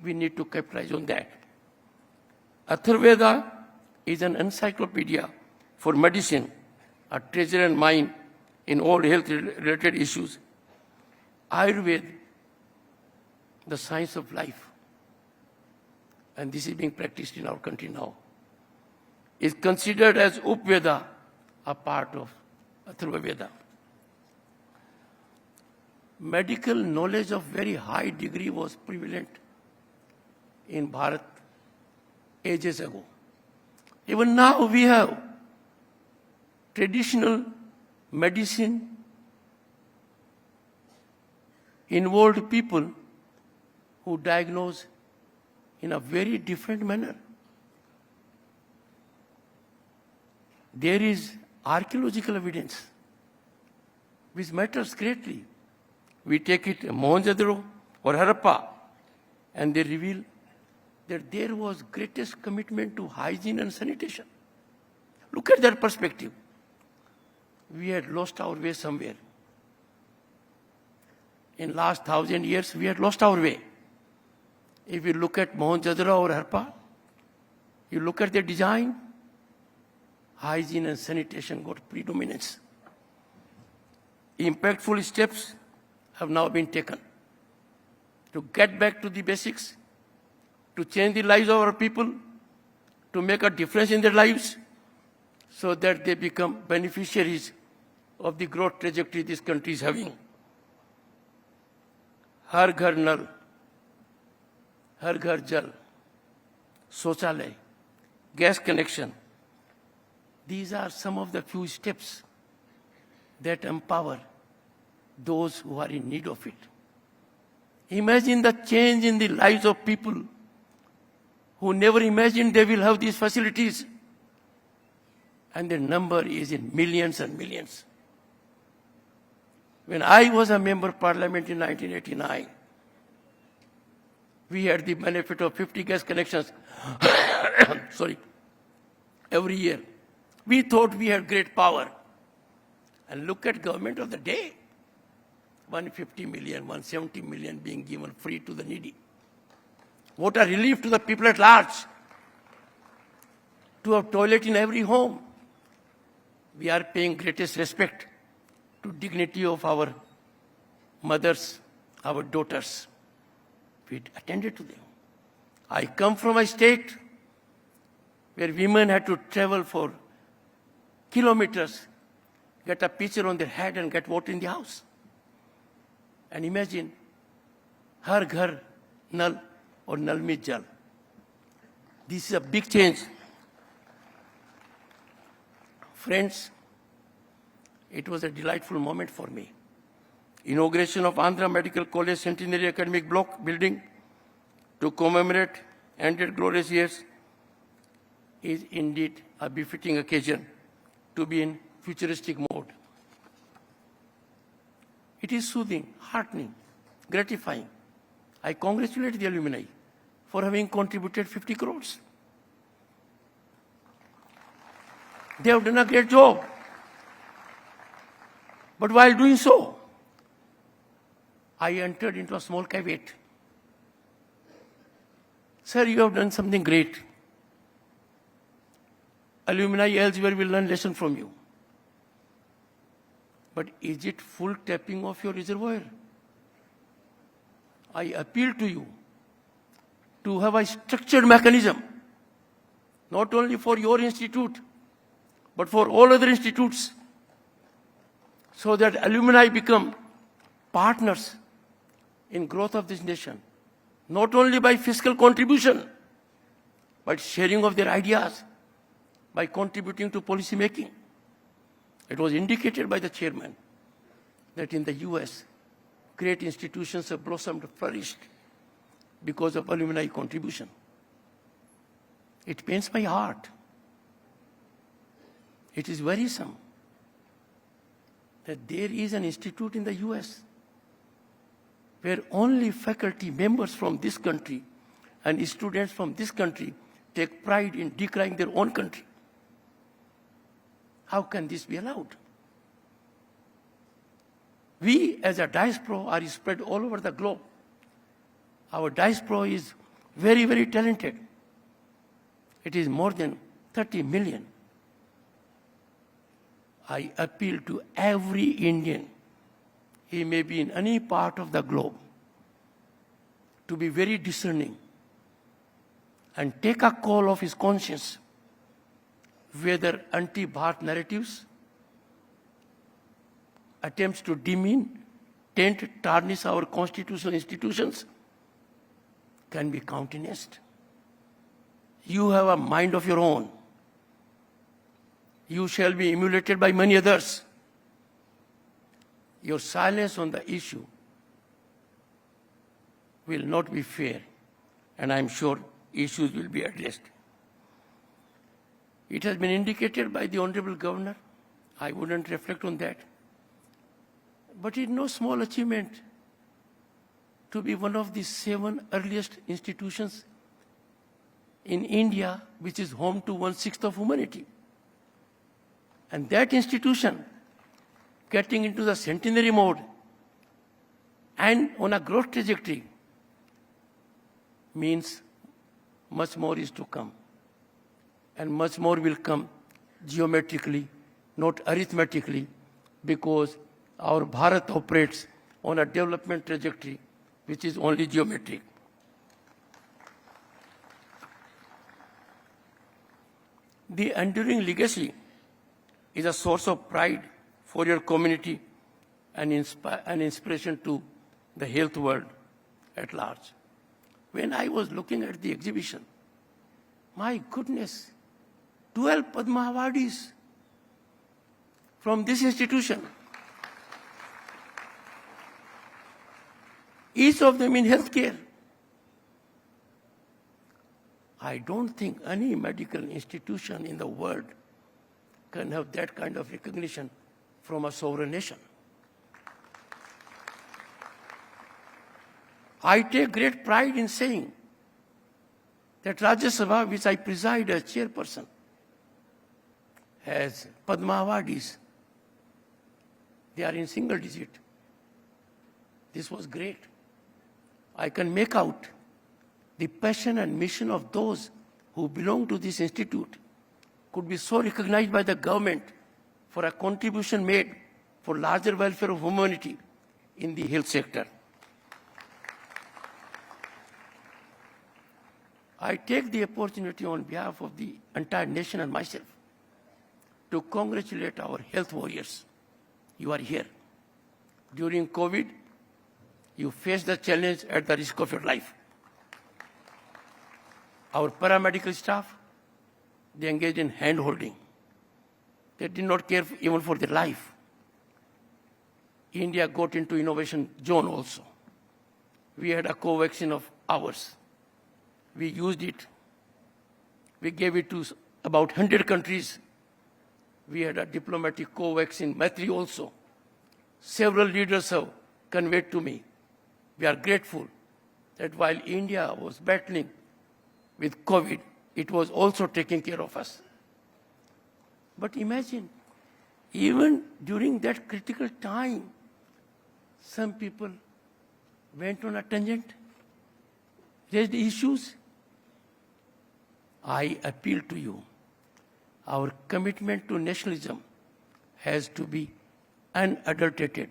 we need to capitalize on that. Atharvaveda is an encyclopedia for medicine, a treasure and mine in all health-related issues. Ayurveda, the science of life, and this is being practiced in our country now, is considered as Upveda, a part of Atharvaveda. Medical knowledge of very high degree was prevalent in Bharat ages ago. Even now we have traditional medicine involved people who diagnose in a very different manner. There is archaeological evidence which matters greatly. We take it Mohenjo-daro or Harappa, and they reveal that there was greatest commitment to hygiene and sanitation. Look at that perspective. We had lost our way somewhere. In last 1,000 years, we had lost our way. If you look at Mohenjo-daro or Harappa, you look at the design, hygiene and sanitation got predominance. Impactful steps have now been taken to get back to the basics, to change the lives of our people, to make a difference in their lives, so that they become beneficiaries of the growth trajectory this country is having. Har Ghar Nal, Har Ghar Jal, Shauchalay, gas connection. These are some of the few steps that empower those who are in need of it. Imagine the change in the lives of people who never imagined they will have these facilities. And the number is in millions and millions. When I was a member of Parliament in 1989, we had the benefit of 50 gas connections every year. We thought we had great power. And look at government of the day. 150 million, 170 million being given free to the needy. What a relief to the people at large to have toilet in every home. We are paying greatest respect to dignity of our mothers, our daughters. We attended to them. I come from a state where women had to travel for kilometers, get a pitcher on their head and get water in the house. And imagine, Har Ghar Nal or Nal Mein Jal. This is a big change. Friends, it was a delightful moment for me. Inauguration of Andhra Medical College Centenary Academic Block building to commemorate 100 glorious years is indeed a befitting occasion to be in futuristic mode. It is soothing, heartening, gratifying. I congratulate the alumni for having contributed 50 crores. They have done a great job. But while doing so, I entered into a small caveat. Sir, you have done something great. Alumni elsewhere will learn lesson from you. But is it full tapping of your reservoir? I appeal to you to have a structured mechanism, not only for your institute, but for all other institutes, so that alumni become partners in growth of this nation, not only by fiscal contribution, but sharing of their ideas, by contributing to policy making. It was indicated by the chairman that in the US, great institutions have blossomed, flourished because of alumni contribution. It pains my heart. It is worrisome that there is an institute in the US where only faculty members from this country and students from this country take pride in decrying their own country. How can this be allowed? We, as a diaspora, are spread all over the globe. Our diaspora is very, very talented. It is more than 30 million. I appeal to every Indian, he may be in any part of the globe, to be very discerning and take a call of his conscience, whether anti-Bharat narratives, attempts to demean, taint, tarnish our constitutional institutions can be countenanced. You have a mind of your own. You shall be emulated by many others. Your silence on the issue will not be fair, and I am sure issues will be addressed. It has been indicated by the Honorable Governor. I wouldn't reflect on that. But it is no small achievement to be one of the 7 earliest institutions in India, which is home to 1/6 of humanity. And that institution getting into the centenary mode and on a growth trajectory means much more is to come. And much more will come geometrically, not arithmetically, because our Bharat operates on a development trajectory which is only geometric. The enduring legacy is a source of pride for your community and an inspiration to the health world at large. When I was looking at the exhibition, my goodness, 12 Padma awardees from this institution, each of them in healthcare. I don't think any medical institution in the world can have that kind of recognition from a sovereign nation. I take great pride in saying that Rajya Sabha, which I preside as chairperson, has Padma awardees. They are in single digit. This was great. I can make out the passion and mission of those who belong to this institute could be so recognized by the government for a contribution made for larger welfare of humanity in the health sector. I take the opportunity on behalf of the entire nation and myself to congratulate our health warriors. You are here. During COVID, you faced the challenge at the risk of your life. Our paramedical staff, they engaged in hand-holding. They did not care even for their life. India got into innovation zone also. We had a co-vaccine of ours. We used it. We gave it to about 100 countries. We had a diplomatic co-vaccine, Maitri also. Several leaders have conveyed to me. We are grateful that while India was battling with COVID, it was also taking care of us. But imagine even during that critical time, some people went on a tangent, raised issues. I appeal to you. Our commitment to nationalism has to be unadulterated.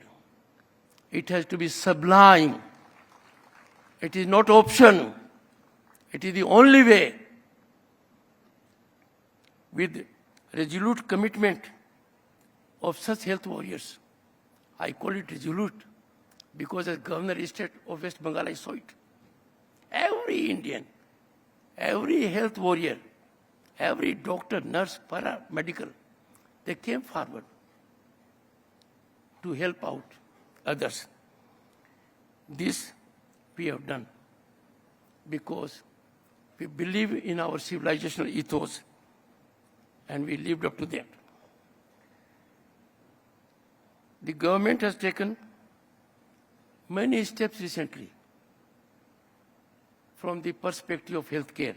It has to be sublime. It is not option. It is the only way. With resolute commitment of such health warriors, I call it resolute because as Governor State of West Bengal I saw it. Every Indian, every health warrior, every doctor, nurse, paramedical, they came forward to help out others. This we have done because we believe in our civilizational ethos and we lived up to that. The government has taken many steps recently from the perspective of healthcare.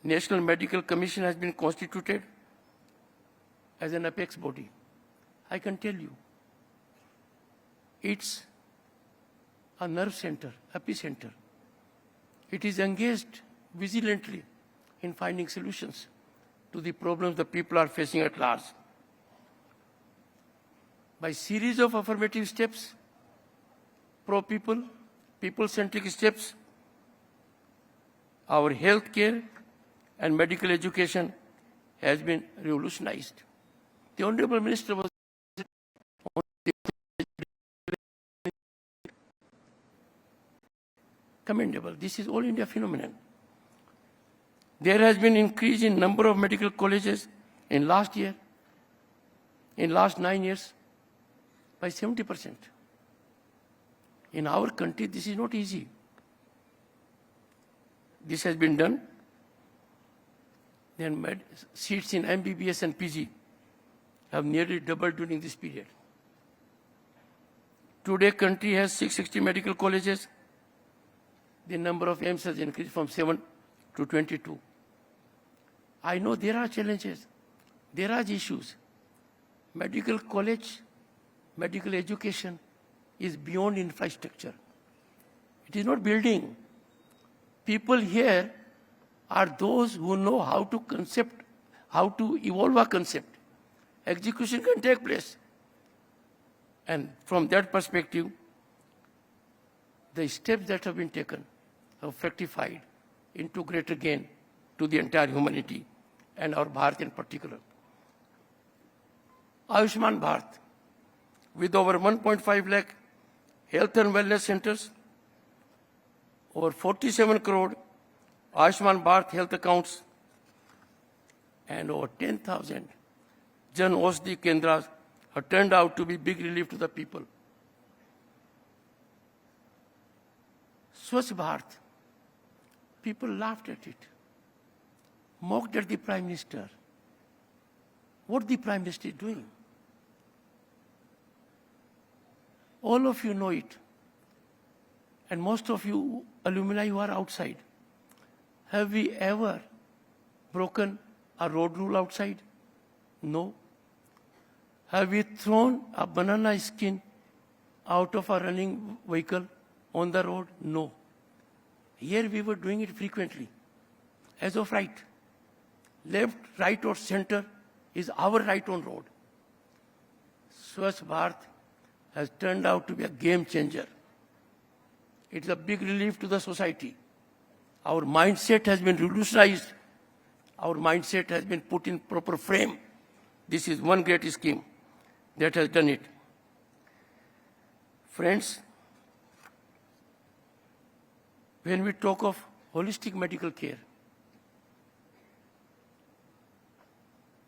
National Medical Commission has been constituted as an apex body. I can tell you, it's a nerve center, epicenter. It is engaged vigilantly in finding solutions to the problems the people are facing at large. By series of affirmative steps, pro-people, people-centric steps, our healthcare and medical education has been revolutionized. The Honorable Minister was commendable. This is all India phenomenon. There has been increase in number of medical colleges in last 9 years, by 70%. In our country, this is not easy. This has been done. Then seats in MBBS and PG have nearly doubled during this period. Today, country has 660 medical colleges. The number of AIIMS has increased from 7 to 22. I know there are challenges, there are issues. Medical college, medical education is beyond infrastructure. It is not building. People here are those who know how to evolve a concept. Execution can take place. And from that perspective, the steps that have been taken have fructified into greater gain to the entire humanity and our Bharat in particular. Ayushman Bharat, with over 1.5 lakh health and wellness centers, over 47 crore Ayushman Bharat health accounts, and over 10,000 Jan Aushadhi Kendras have turned out to be big relief to the people. Swachh Bharat, people laughed at it, mocked at the Prime Minister. What the Prime Minister is doing? All of you know it. And most of you alumni who are outside, have we ever broken a road rule outside? No. Have we thrown a banana skin out of a running vehicle on the road? No. Here we were doing it frequently, as of right. Left, right or center is our right on road. Swachh Bharat has turned out to be a game changer. It's a big relief to the society. Our mindset has been revolutionized. Our mindset has been put in proper frame. This is one great scheme that has done it. Friends, when we talk of holistic medical care,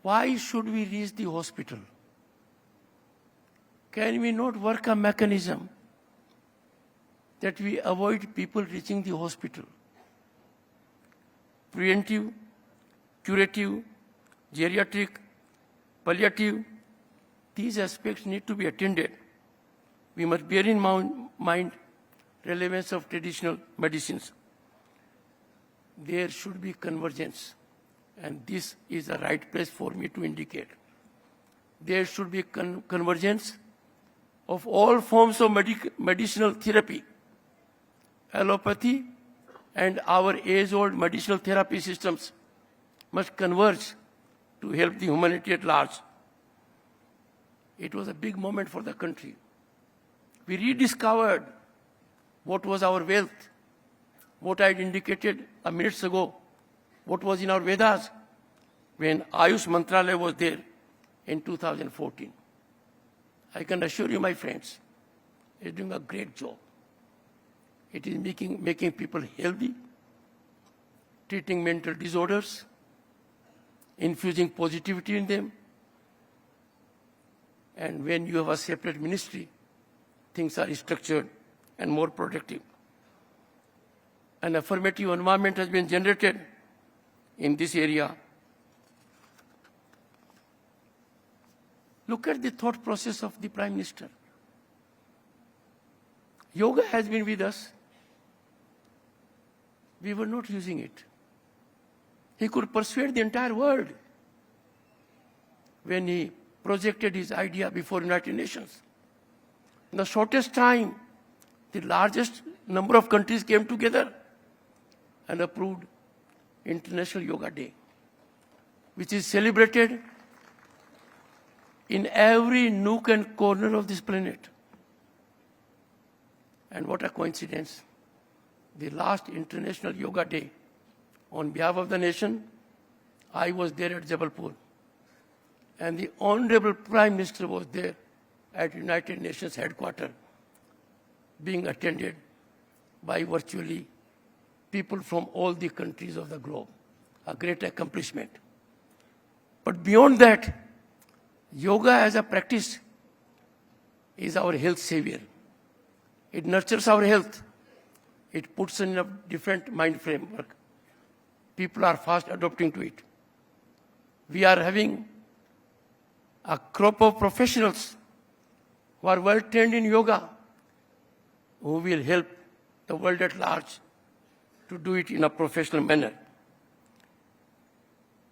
why should we reach the hospital? Can we not work a mechanism that we avoid people reaching the hospital? Preventive, curative, geriatric, palliative, these aspects need to be attended. We must bear in mind relevance of traditional medicines. There should be convergence, and this is the right place for me to indicate. there should be convergence of all forms of medicinal therapy, allopathy and our age-old medicinal therapy systems must converge to help the humanity at large. It was a big moment for the country. We rediscovered what was our wealth, what I had indicated a minute ago, what was in our Vedas when Ayush Mantralaya was there in 2014. I can assure you, my friends, it's doing a great job. It is making people healthy, treating mental disorders, infusing positivity in them. And when you have a separate ministry, things are structured and more productive. An affirmative environment has been generated in this area. Look at the thought process of the Prime Minister. Yoga has been with us. We were not using it. He could persuade the entire world when he projected his idea before United Nations. In the shortest time, the largest number of countries came together and approved International Yoga Day, which is celebrated in every nook and corner of this planet. And what a coincidence. The last International Yoga Day, on behalf of the nation, I was there at Jabalpur. And the Honorable Prime Minister was there at United Nations headquarters, being attended by virtually people from all the countries of the globe. A great accomplishment. But beyond that, yoga as a practice is our health savior. It nurtures our health. It puts in a different mind framework. People are fast adopting to it. We are having a crop of professionals who are well trained in yoga, who will help the world at large to do it in a professional manner.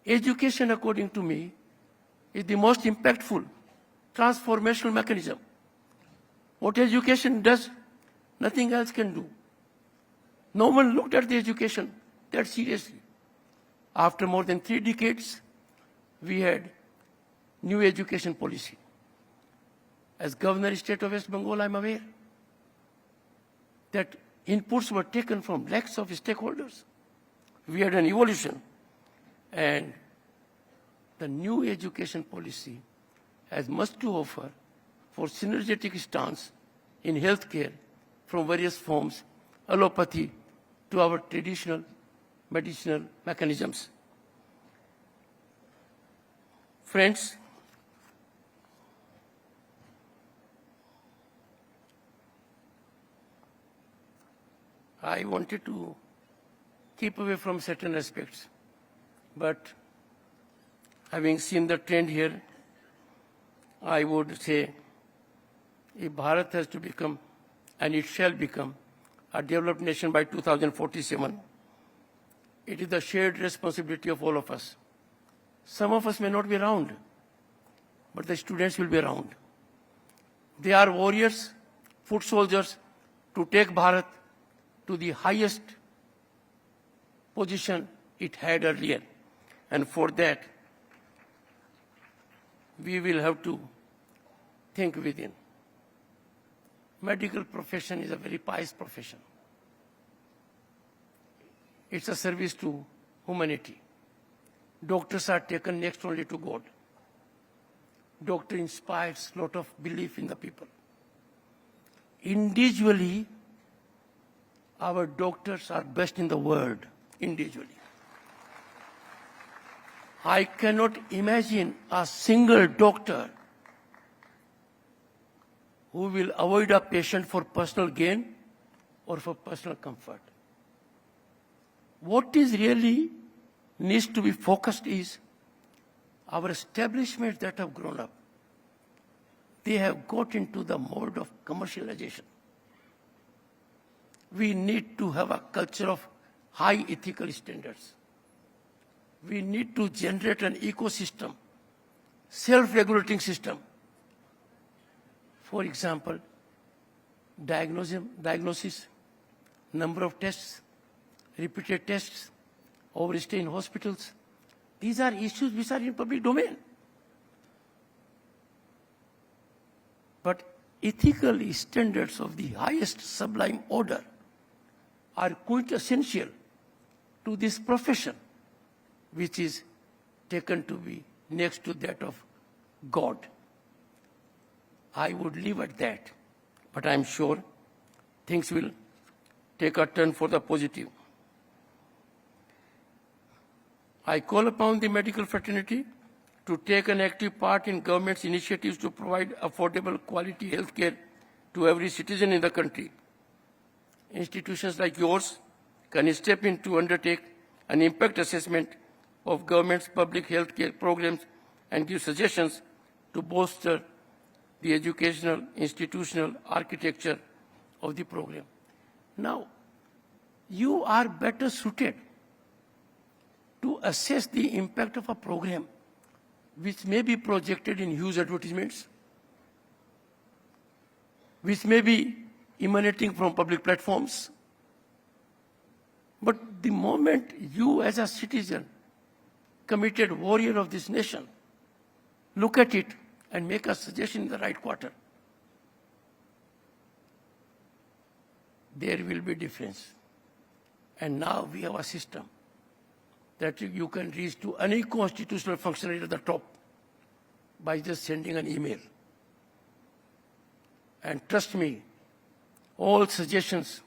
Education, according to me, is the most impactful, transformational mechanism. What education does, nothing else can do. No one looked at the education that seriously. After more than 3 decades, we had new education policy. As Governor State of West Bengal, I'm aware that inputs were taken from lakhs of stakeholders. We had an evolution, and the new education policy has much to offer for synergetic stance in healthcare from various forms, allopathy to our traditional medicinal mechanisms. Friends, I wanted to keep away from certain aspects, but having seen the trend here, I would say if Bharat has to become, and it shall become, a developed nation by 2047, it is the shared responsibility of all of us. Some of us may not be around, but the students will be around. They are warriors, foot soldiers to take Bharat to the highest position it had earlier. And for that, we will have to think within. Medical profession is a very pious profession. It's a service to humanity. Doctors are taken next only to God. Doctor inspires a lot of belief in the people. Individually, our doctors are best in the world, individually. I cannot imagine a single doctor who will avoid a patient for personal gain or for personal comfort. What is really needs to be focused is our establishments that have grown up. They have got into the mode of commercialization. We need to have a culture of high ethical standards. We need to generate an ecosystem self-regulating system. For example, diagnosis, number of tests, repeated tests, overstay in hospitals. These are issues which are in public domain. But ethical standards of the highest sublime order are quintessential to this profession, which is taken to be next to that of God. I would leave at that, but I'm sure things will take a turn for the positive. I call upon the medical fraternity to take an active part in government's initiatives to provide affordable quality health care to every citizen in the country. Institutions like yours can step in to undertake an impact assessment of government's public health care programs and give suggestions to bolster the educational, institutional architecture of the program. Now, you are better suited to assess the impact of a program which may be projected in huge advertisements, which may be emanating from public platforms. But the moment you as a citizen, committed warrior of this nation, look at it and make a suggestion in the right quarter, there will be difference. And now we have a system that you can reach to any constitutional functionary at the top by just sending an email. And trust me, all suggestions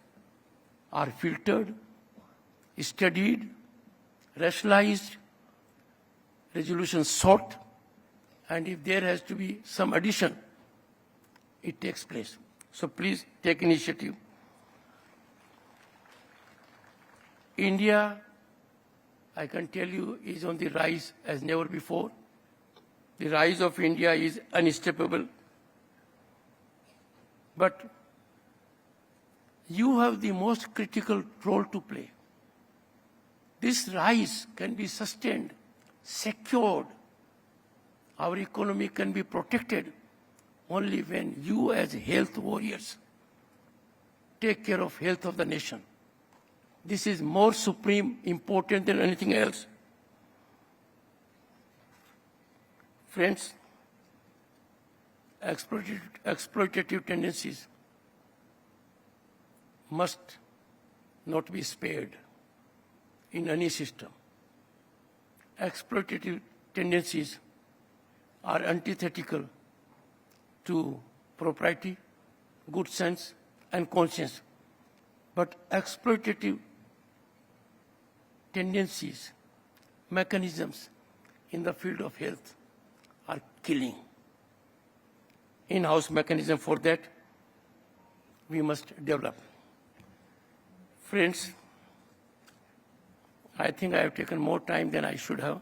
are filtered, studied, rationalized, resolutions sought, and if there has to be some addition, it takes place. So please take initiative. India, I can tell you, is on the rise as never before. The rise of India is unstoppable. But you have the most critical role to play. This rise can be sustained, secured. Our economy can be protected only when you as health warriors take care of health of the nation. This is more supreme, important than anything else. Friends, exploitative tendencies must not be spared in any system. Exploitative tendencies are antithetical to propriety, good sense, and conscience. But exploitative tendencies, mechanisms in the field of health are killing. In-house mechanism for that we must develop. Friends, I think I have taken more time than I should have.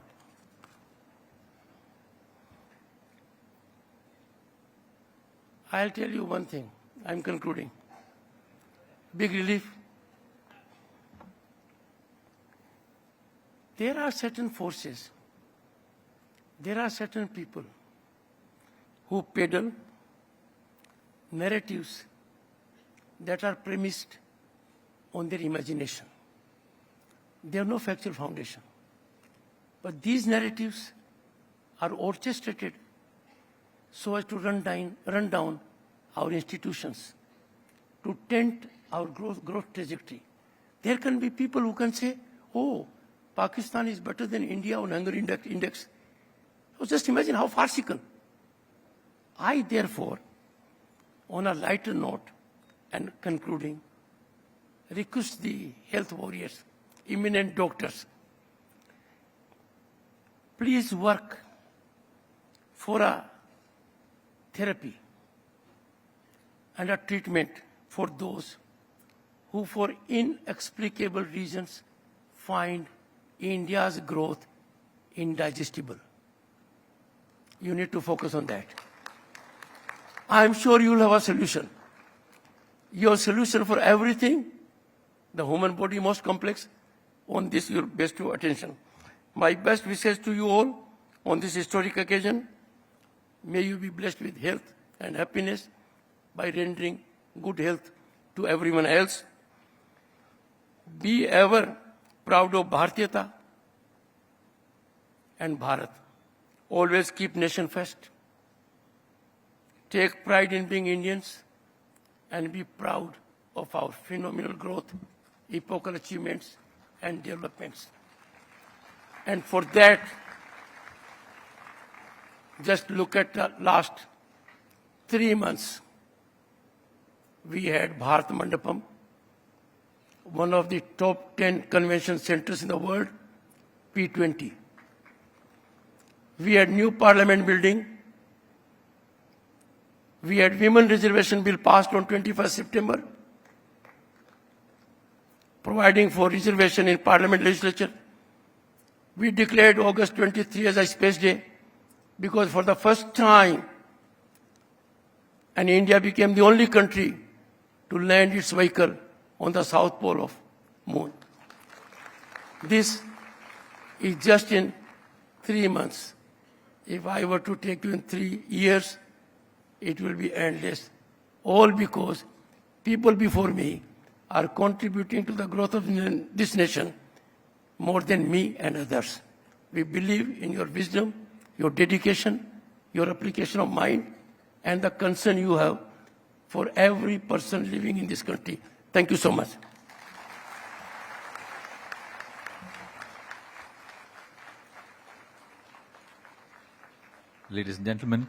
I'll tell you one thing. I'm concluding. Big relief. There are certain forces, there are certain people who peddle narratives that are premised on their imagination. They have no factual foundation. But these narratives are orchestrated so as to run down our institutions, to tent our growth trajectory. There can be people who can say, oh, Pakistan is better than India on hunger index. So just imagine how farcical. I, therefore, on a lighter note and concluding, request the health warriors, eminent doctors, please work for a therapy and a treatment for those who for inexplicable reasons find India's growth indigestible. You need to focus on that. I'm sure you'll have a solution. Your solution for everything, the human body most complex, on this your best attention. My best wishes to you all on this historic occasion. May you be blessed with health and happiness by rendering good health to everyone else. Be ever proud of Bharatiyata and Bharat. Always keep nation first. Take pride in being Indians and be proud of our phenomenal growth, epochal achievements and developments. And for that, just look at the last 3 months. We had Bharat Mandapam, one of the top 10 convention centers in the world, P20. We had new parliament building. We had women reservation bill passed on 21st September, providing for reservation in parliament legislature. We declared August 23 as a space day because for the first time, and India became the only country to land its vehicle on the south pole of moon. This is just in 3 months. If I were to take you in 3 years, it will be endless. All because people before me are contributing to the growth of this nation more than me and others. We believe in your wisdom, your dedication, your application of mind, and the concern you have for every person living in this country. Thank you so much.
Ladies and gentlemen,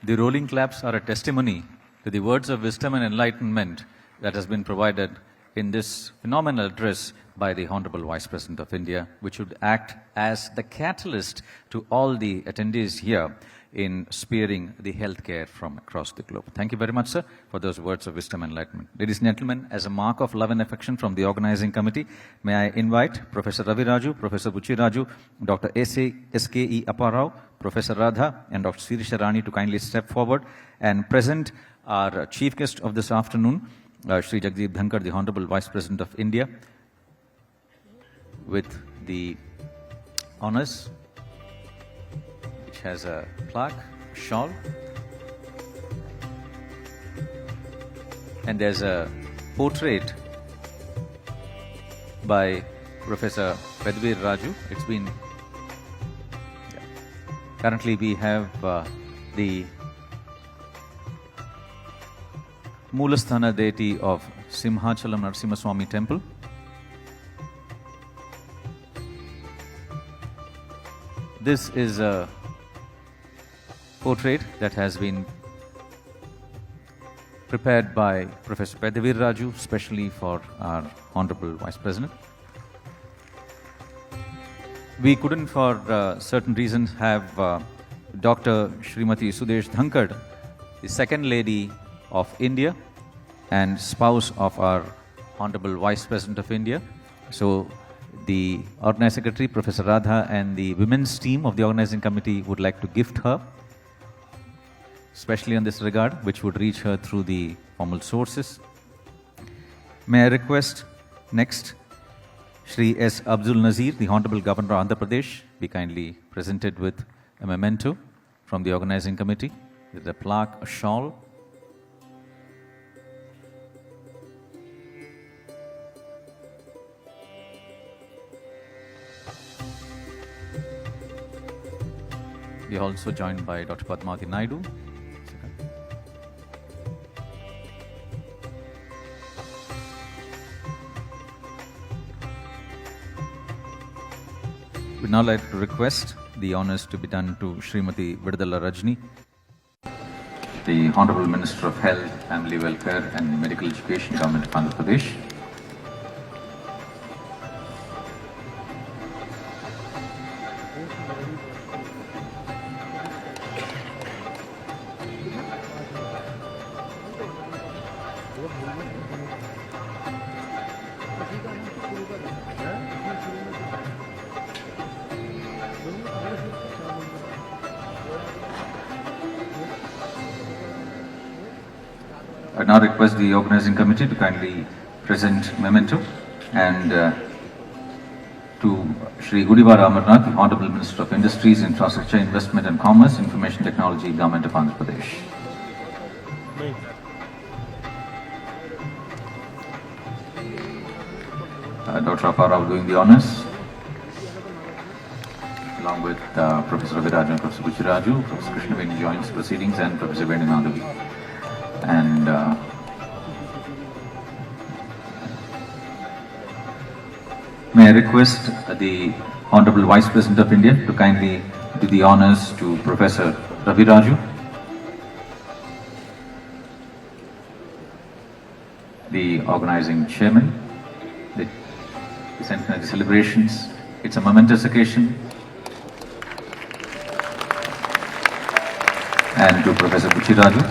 the rolling claps are a testimony to the words of wisdom and enlightenment that has been provided in this phenomenal address by the Honorable Vice President of India, which would act as the catalyst to all the attendees here in spearing the healthcare from across the globe. Thank you very much, sir, for those words of wisdom and enlightenment. Ladies and gentlemen, as a mark of love and affection from the organizing committee, may I invite Professor Ravi Raju, Professor Buchi Raju, Dr. S.K.E. Apparao, Professor Radha, and Dr. Sirisha Rani to kindly step forward and present our chief guest of this afternoon, Shri Jagdeep Dhankhar, the Honorable Vice President of India, with the honors, which has a plaque, a shawl, and there's a portrait by Professor Pedvir Raju. It's been... Currently we have the Moolasthana deity of Simhachalam Narasimhaswamy temple. This is a portrait that has been prepared by Professor Pedvir Raju, specially for our Honorable Vice President. We couldn't, for certain reasons, have Dr. Srimati Sudesh Dhankhar, the second lady of India and spouse of our Honorable Vice President of India. So the organizing secretary, Professor Radha, and the women's team of the organizing committee would like to gift her, especially on this regard, which would reach her through the formal sources. May I request next Shri S. Abdul Nazir, the Honorable Governor of Andhra Pradesh, be kindly presented with a memento from the organizing committee, with a plaque, a shawl. We are also joined by Dr. Padmavati Naidu. We'd now like to request the honors to be done to Srimati Vidala Rajni, the Honorable Minister of Health, Family Welfare and Medical Education, Government of Andhra Pradesh. I now request the organizing committee to kindly present memento and to Shri Gudivada Amarnath, the Honorable Minister of Industries, Infrastructure, Investment and Commerce, Information Technology, Government of Andhra Pradesh. Dr. Apparao doing the honors, along with Professor Raviraju and Professor Buchiraju. Professor Krishnaveni joins proceedings, and Professor Venimadavi. And may I request the Honorable Vice President of India to kindly do the honors to Professor Raviraju, the organizing chairman, the Centenary celebrations. It's a momentous occasion. And to Professor Buchiraju.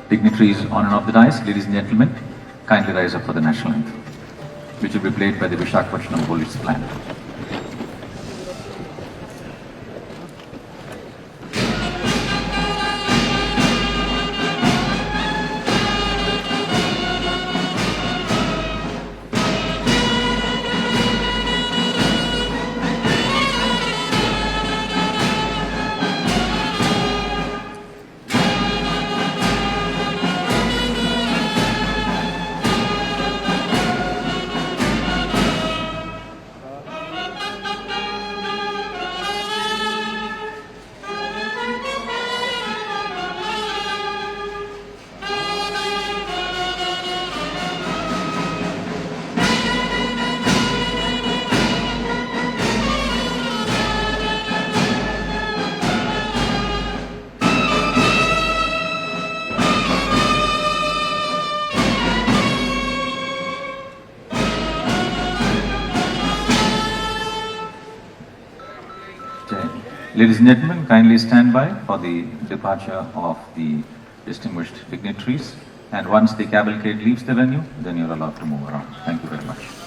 Dignitaries on and off the dais, ladies and gentlemen, kindly rise up for the national anthem, which will be played by the Visakhapatnam Police Band. Ladies and gentlemen, kindly stand by for the departure of the distinguished dignitaries. And once the cavalcade leaves the venue, then you're allowed to move around. Thank you very much.